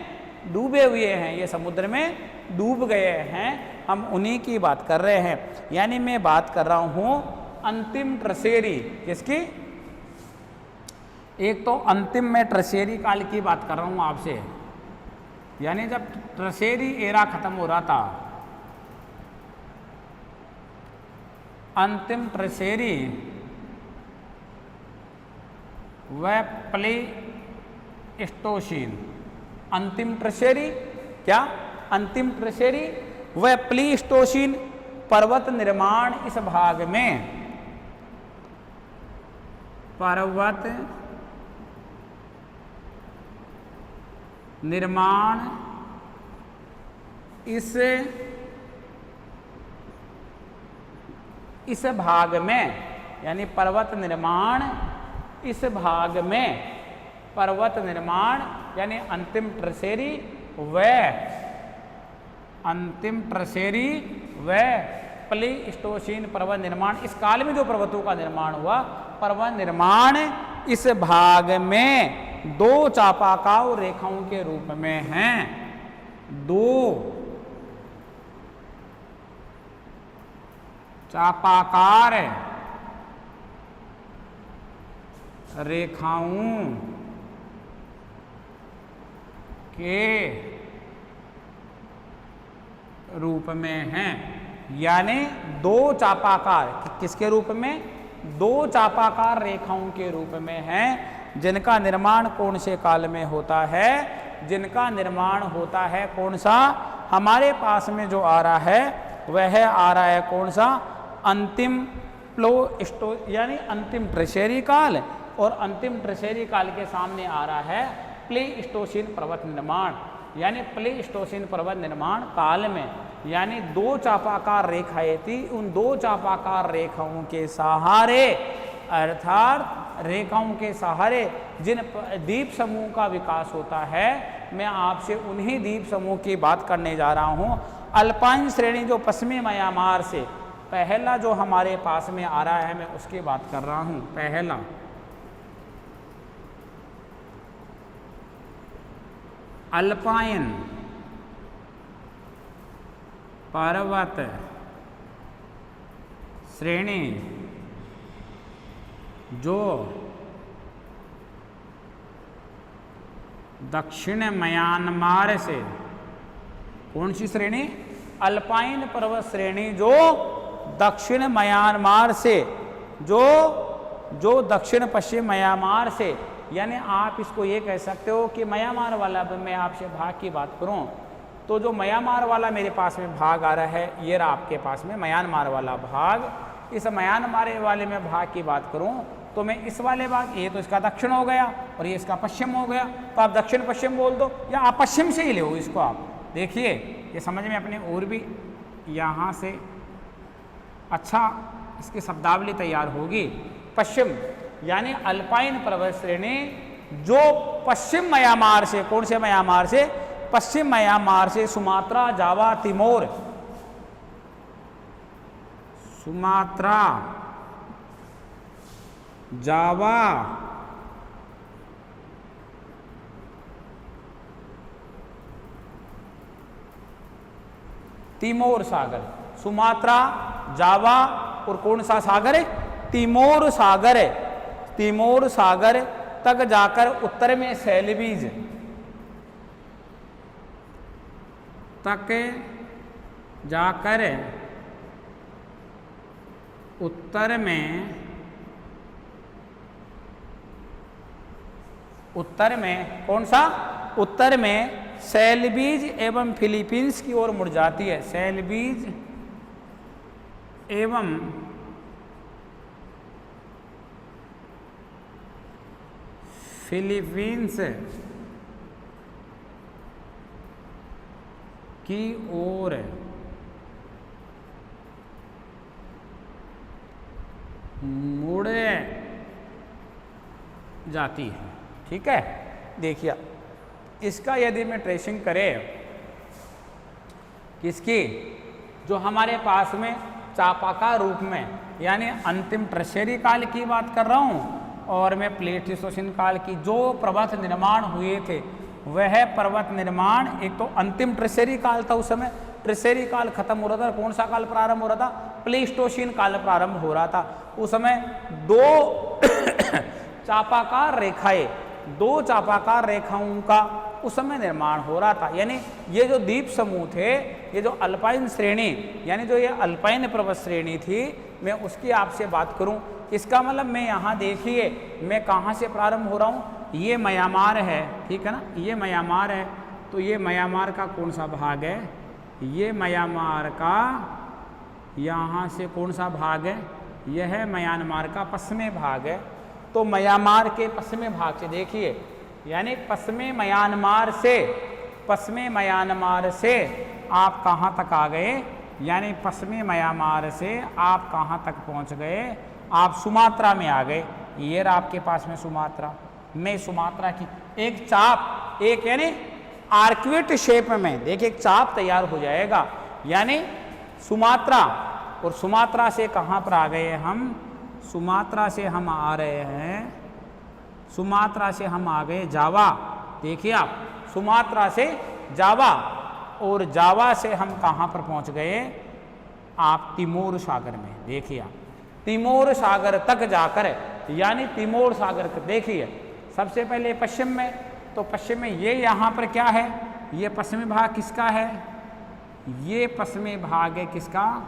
डूबे हुए हैं, ये समुद्र में डूब गए हैं, हम उन्हीं की बात कर रहे हैं। यानी मैं बात कर रहा हूं अंतिम ट्रसेरी, किसकी? एक तो अंतिम में ट्रसेरी काल की बात कर रहा हूं आपसे, यानी जब ट्रसेरी एरा खत्म हो रहा था, अंतिम ट्रसेरी व प्लेइस्टोसीन, अंतिम ट्रसेरी क्या? अंतिम ट्रसेरी व प्लेइस्टोसीन पर्वत निर्माण इस भाग में, पर्वत निर्माण इस भाग में, यानी पर्वत निर्माण इस भाग में, पर्वत निर्माण यानी अंतिम ट्रसेरी व प्लेइस्टोसीन पर्वत निर्माण, इस काल में जो पर्वतों का निर्माण हुआ, पर्वत निर्माण इस भाग में दो चापाकार रेखाओं के रूप में हैं, दो चापाकार रेखाओं के रूप में हैं, यानी दो चापाकार, किसके रूप में? दो चापाकार रेखाओं के रूप में हैं, जिनका निर्माण कौन से काल में होता है? जिनका निर्माण होता है कौन सा? हमारे पास में जो आ रहा है वह आ रहा है कौन सा? अंतिम प्लेइस्टो यानी अंतिम ट्रसेरी काल, और अंतिम ट्रसेरी काल के सामने आ रहा है प्लेइस्टोसीन पर्वत निर्माण, यानी प्लेइस्टोसीन पर्वत निर्माण काल में, यानी दो चापाकार रेखाएं थी, उन दो चापाकार रेखाओं के सहारे, अर्थात रेखाओं के सहारे जिन द्वीप समूह का विकास होता है, मैं आपसे उन्हीं द्वीप समूह की बात करने जा रहा हूं। अल्पाइन श्रेणी जो पश्चिमी म्यांमार से पहला जो हमारे पास में आ रहा है, मैं उसकी बात कर रहा हूं। पहला अल्पाइन पर्वत श्रेणी जो दक्षिण म्यांमार से, कौन सी श्रेणी? अल्पाइन पर्वत श्रेणी जो दक्षिण म्यांमार से, जो दक्षिण पश्चिम म्यांमार से, यानी आप इसको ये कह सकते हो कि म्यांमार वाला, मैं आपसे भाग की बात करूं तो जो म्यांमार वाला मेरे पास में भाग आ रहा है, ये रहा आपके पास में म्यांमार वाला भाग, इस म्यांमार वाले में भाग की बात करूं तो मैं इस वाले भाग, ये तो इसका दक्षिण हो गया और ये इसका पश्चिम हो गया, तो आप दक्षिण पश्चिम बोल दो, या आप पश्चिम से ही ले इसको। आप देखिए ये समझ में अपने और भी यहाँ से अच्छा इसकी शब्दावली तैयार होगी। पश्चिम यानी अल्पाइन पर्वत श्रेणी जो पश्चिम म्यांमार से, कौन से म्यांमार से? पश्चिम म्यांमार से सुमात्रा, जावा, तिमोर, सुमात्रा, जावा, तिमोर सागर, सुमात्रा, जावा और कौन सा सागर है? तिमोर सागर है। तिमोर सागर तक जाकर उत्तर में सैलबीज तक जाकर उत्तर में कौन सा? उत्तर में सैलबीज एवं फिलीपींस की ओर मुड़ जाती है। सैलबीज एवं फिलीपींस की ओर मुड़ जाती है। ठीक है, देखिए इसका यदि मैं ट्रेसिंग करें, किसकी, जो हमारे पास में चापाकार रूप में यानी अंतिम ट्रेशरी काल की बात कर रहा हूँ, और मैं प्लेटिसोसिन काल की जो पर्वत निर्माण हुए थे, वह पर्वत निर्माण एक तो अंतिम ट्रेशरी काल था, उस समय ट्रेशरी काल खत्म हो रहा था, कौन सा काल प्रारंभ हो रहा था, प्लेस्टोसिन काल प्रारंभ हो रहा था। उस समय दो चापाकार रेखाएं, दो चापाकार रेखाओं का उस समय निर्माण हो रहा था। यानी ये जो द्वीप समूह थे, ये जो अल्पाइन श्रेणी, यानी जो ये अल्पाइन पर्वत श्रेणी थी, मैं उसकी आपसे बात करूं, इसका मतलब मैं यहाँ देखिए मैं कहाँ से प्रारंभ हो रहा हूँ, ये म्यांमार है, ठीक है ना, ये म्यांमार है, तो ये म्यांमार का कौन सा भाग है, ये म्यांमार का यहाँ से कौन सा भाग है, यह है म्यांमार का पश्चिमी भाग है। तो म्यांमार के पश्चिमी भाग से देखिए, यानी पश्चिमी म्यांमार से आप कहाँ तक आ गए, यानी पश्चिमी म्यांमार से आप कहाँ तक पहुँच गए, आप सुमात्रा में आ गए। ये रहा आपके पास में सुमात्रा, मैं सुमात्रा की एक चाप, एक यानी आर्क्वेट शेप में देखिए एक चाप तैयार हो जाएगा, यानी सुमात्रा, और सुमात्रा से कहाँ पर आ गए हम, सुमात्रा से हम आ रहे हैं, सुमात्रा से हम आ गए जावा, देखिए आप सुमात्रा से जावा, और जावा से हम कहाँ पर पहुँच गए, आप तिमोर सागर में, देखिए आप तिमोर सागर तक जाकर, यानी तिमोर सागर देखिए सबसे पहले पश्चिम में, तो पश्चिम में ये यहाँ पर क्या है, ये पश्चिमी भाग किसका है, ये पश्चिमी भाग है किसका,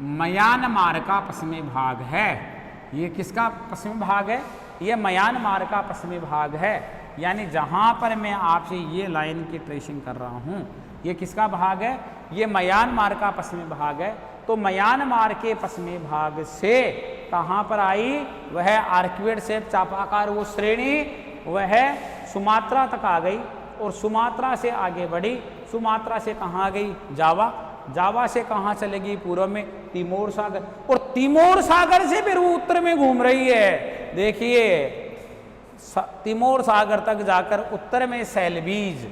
म्यांमार का पश्चिमी भाग है। ये किसका पश्चिमी भाग है, ये म्यांमार का पश्चिमी भाग है। यानी जहाँ पर मैं आपसे ये लाइन की ट्रेसिंग कर रहा हूँ, ये किसका भाग है, ये म्यांमार का पश्चिमी भाग है। तो म्यांमार के पश्चिमी भाग से कहाँ पर आई, वह आर्क्वेट शेप चापाकार वो श्रेणी, वह सुमात्रा तक आ गई, और सुमात्रा से आगे बढ़ी, सुमात्रा से कहाँ आ गई, जावा, जावा से कहाँ चलेगी, पूर्व में तिमोर सागर, और तिमोर सागर से फिर वो उत्तर में घूम रही है। देखिए तिमोर सागर तक जाकर उत्तर में सैलबीज,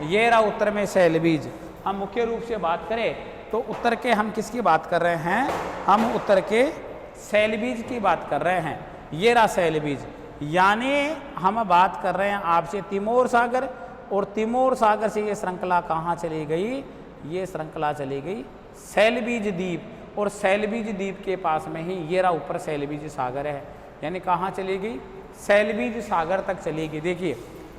ये रहा उत्तर में सैलबीज। हम मुख्य रूप से बात करें तो उत्तर के हम किसकी बात कर रहे हैं, हम उत्तर के सैलबीज की बात कर रहे हैं, ये रहा सैलबीज। यानी हम बात कर रहे हैं आपसे तिमोर सागर, और तिमोर सागर से ये श्रृंखला कहाँ चली गई, ये श्रृंखला चली गई सैलबीज द्वीप, और सैलबीज द्वीप के पास में ही ये रहा ऊपर सैलबीज सागर है। यानी कहाँ चली गई, सैलबीज सागर तक चली गई। देखिए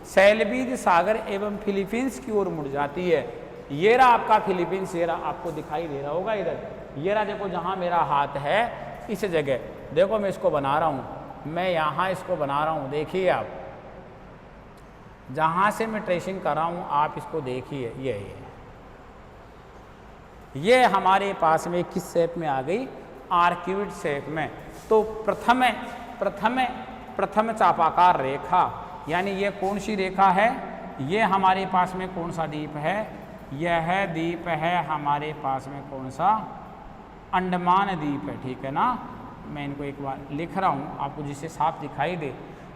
सैलबीज सागर एवं फिलीपींस की ओर मुड़ जाती है। ये रहा आपका फिलीपींस, ये रहा आपको दिखाई दे रहा होगा इधर, ये रहा देखो जहाँ मेरा हाथ है इस जगह, देखो मैं इसको बना रहा हूँ, मैं यहाँ इसको बना रहा हूँ, देखिए आप जहाँ से मैं ट्रेसिंग कर रहा हूँ आप इसको देखिए, ये हमारे पास में किस शेप में आ गई, आर्क्वेट शेप में। तो प्रथम चापाकार रेखा, यानी ये कौन सी रेखा है, ये हमारे पास में कौन सा द्वीप है, यह द्वीप है हमारे पास में कौन सा, अंडमान द्वीप है, ठीक है ना। मैं इनको एक बार लिख रहा हूँ आपको जिससे साफ दिखाई दे।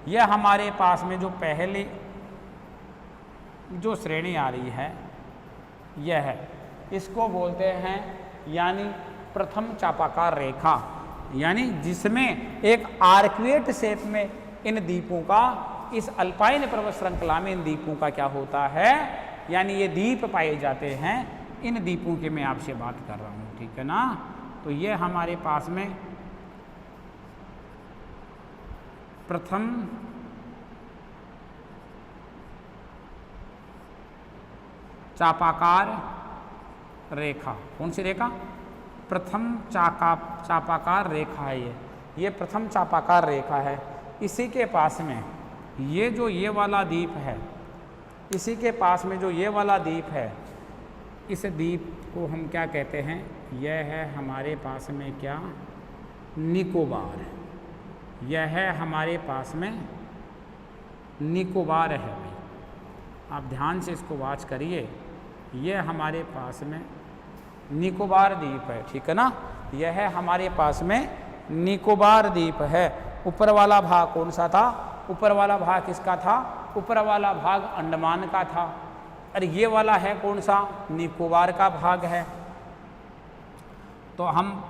यह हमारे पास में जो पहली जो श्रेणी आ रही है यह है, इसको बोलते हैं यानी प्रथम चापाकार रेखा, यानी जिसमें एक आर्क्वेट शेप में इन द्वीपों का, इस अल्पाइन पर्वत श्रृंखला में इन द्वीपों का क्या होता है, यानी ये द्वीप पाए जाते हैं, इन द्वीपों की मैं आपसे बात कर रहा हूँ, ठीक है ना। तो ये हमारे पास में प्रथम चापाकार रेखा, कौन सी रेखा, प्रथम चापाकार रेखा है ये प्रथम चापाकार रेखा है। इसी के पास में ये वाला द्वीप है, इसी के पास में जो ये वाला द्वीप है, इस द्वीप को हम क्या कहते हैं? यह है हमारे पास में क्या? निकोबार। यह है हमारे पास में निकोबार है भाई। आप ध्यान से इसको वॉच करिए। यह हमारे पास में निकोबार द्वीप है, ठीक है ना? यह है हमारे पास में निकोबार द्वीप है। ऊपर वाला भाग कौन सा था? ऊपर वाला भाग किसका था? ऊपर वाला भाग अंडमान का था। और ये वाला है कौन सा? निकोबार का भाग है। तो हम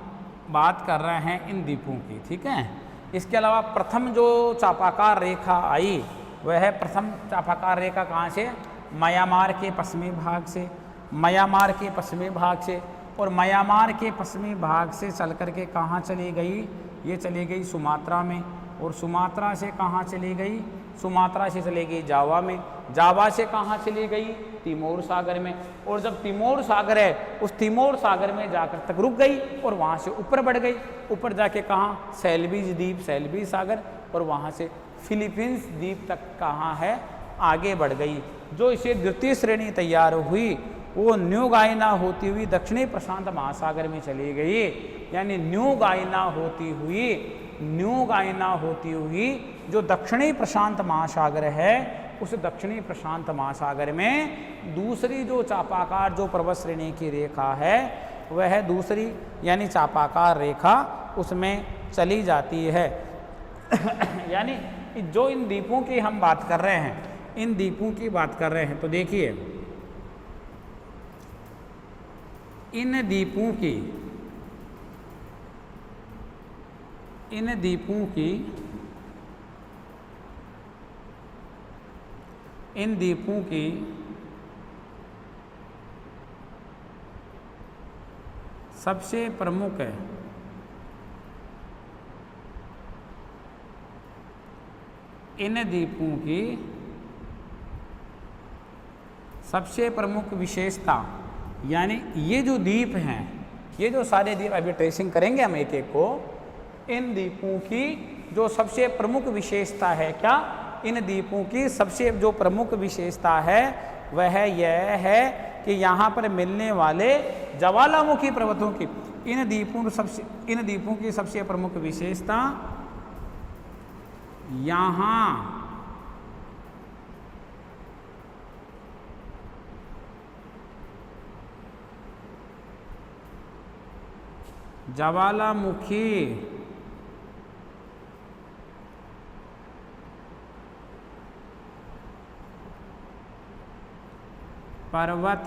बात कर रहे हैं इन द्वीपों की, ठीक है। इसके अलावा प्रथम जो चापाकार रेखा आई वह है, प्रथम चापाकार रेखा कहाँ से? म्यांमार के पश्चिमी भाग से। म्यांमार के पश्चिमी भाग से, और म्यांमार के पश्चिमी भाग से चल कर के कहाँ चली गई? ये चली गई सुमात्रा में। और सुमात्रा से कहाँ चली गई? सुमात्रा से चली गई जावा में। जावा से कहाँ चली गई? तिमोर सागर में। और जब तिमोर सागर है, उस तिमोर सागर में जाकर तक रुक गई और वहाँ से ऊपर बढ़ गई। ऊपर जाके कहाँ? सेल्विज द्वीप, सेल्विज सागर, और वहाँ से फिलीपींस द्वीप तक कहाँ है? आगे बढ़ गई। जो इसे द्वितीय श्रेणी तैयार हुई वो न्यू गायना होती हुई दक्षिणी प्रशांत महासागर में चली गई। यानी न्यू गायना होती हुई जो दक्षिणी प्रशांत महासागर है, उस दक्षिणी प्रशांत महासागर में दूसरी जो चापाकार जो पर्वत श्रेणी की रेखा है वह दूसरी यानी चापाकार रेखा उसमें चली जाती है। यानी जो इन द्वीपों की हम बात कर रहे हैं, इन द्वीपों की बात कर रहे हैं, तो देखिए इन द्वीपों की सबसे प्रमुख है इन द्वीपों की सबसे प्रमुख विशेषता, यानी ये जो द्वीप हैं, ये जो सारे द्वीप अभी ट्रेसिंग करेंगे हम एक एक को, इन द्वीपों की जो सबसे प्रमुख विशेषता है क्या? इन द्वीपों की सबसे जो प्रमुख विशेषता है वह यह है कि यहाँ पर मिलने वाले ज्वालामुखी पर्वतों की इन द्वीपों की सबसे प्रमुख विशेषता यहाँ ज्वालामुखी पर्वत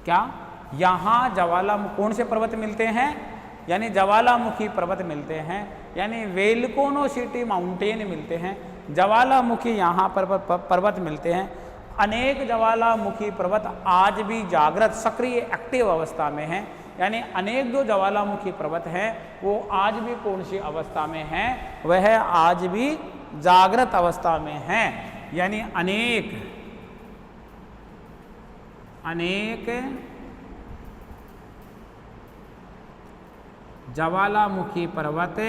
क्या? यहाँ कौन से पर्वत मिलते हैं? यानी ज्वालामुखी पर्वत मिलते हैं, यानी वेलकोनोसिटी माउंटेन मिलते हैं। ज्वालामुखी यहाँ पर पर्वत मिलते हैं। अनेक ज्वालामुखी पर्वत आज भी जागृत सक्रिय एक्टिव अवस्था में हैं। यानी अनेक जो ज्वालामुखी पर्वत हैं वो आज भी कौन सी अवस्था में हैं? वह आज भी जागृत अवस्था में हैं। यानी अनेक ज्वालामुखी पर्वत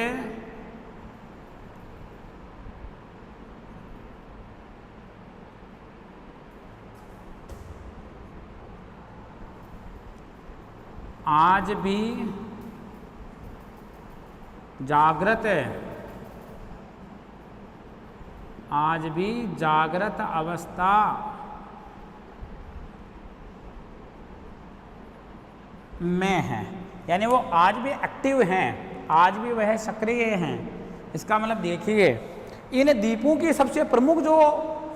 आज भी जागृत अवस्था में है। यानी वो आज भी एक्टिव हैं, आज भी वह सक्रिय हैं। इसका मतलब देखिए इन द्वीपों की सबसे प्रमुख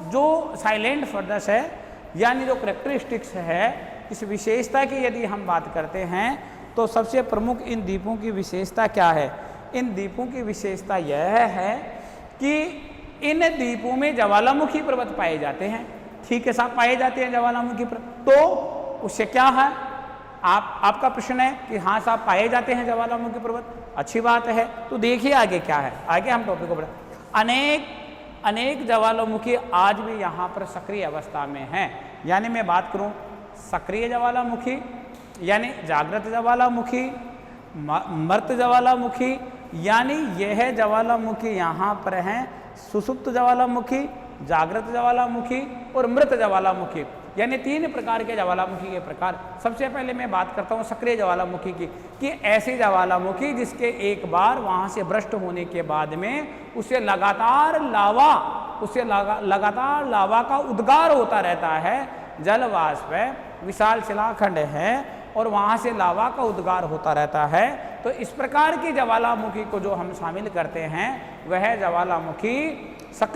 जो साइलेंट फर्दस है, यानी जो करेक्टरिस्टिक्स है, इस विशेषता की यदि हम बात करते हैं तो सबसे प्रमुख इन द्वीपों की विशेषता क्या है? इन द्वीपों की विशेषता यह है कि इन द्वीपों में ज्वालामुखी पर्वत पाए जाते हैं। ठीक है साहब, पाए जाते हैं ज्वालामुखी पर्वत, तो उससे क्या है? आपका प्रश्न है कि हाँ साहब पाए जाते हैं ज्वालामुखी पर्वत, अच्छी बात है। तो देखिए आगे क्या है, आगे हम टॉपिक को बढ़ा। अनेक ज्वालामुखी आज भी यहाँ पर सक्रिय अवस्था में हैं। यानी मैं बात करूँ सक्रिय ज्वालामुखी यानी जागृत ज्वालामुखी, मृत ज्वालामुखी, यानी यह ज्वालामुखी यहाँ पर हैं सुषुप्त ज्वालामुखी, जागृत ज्वालामुखी और मृत ज्वालामुखी। यानी 3 प्रकार के ज्वालामुखी के प्रकार। सबसे पहले मैं बात करता हूँ सक्रिय ज्वालामुखी की, कि ऐसी ज्वालामुखी जिसके एक बार वहाँ से भ्रष्ट होने के बाद में उसे लगातार लावा का उद्गार होता रहता है। जल वाष्प है, विशाल शिलाखंड है और वहाँ से लावा का उद्गार होता रहता है। तो इस प्रकार की ज्वालामुखी को जो हम शामिल करते हैं वह ज्वालामुखी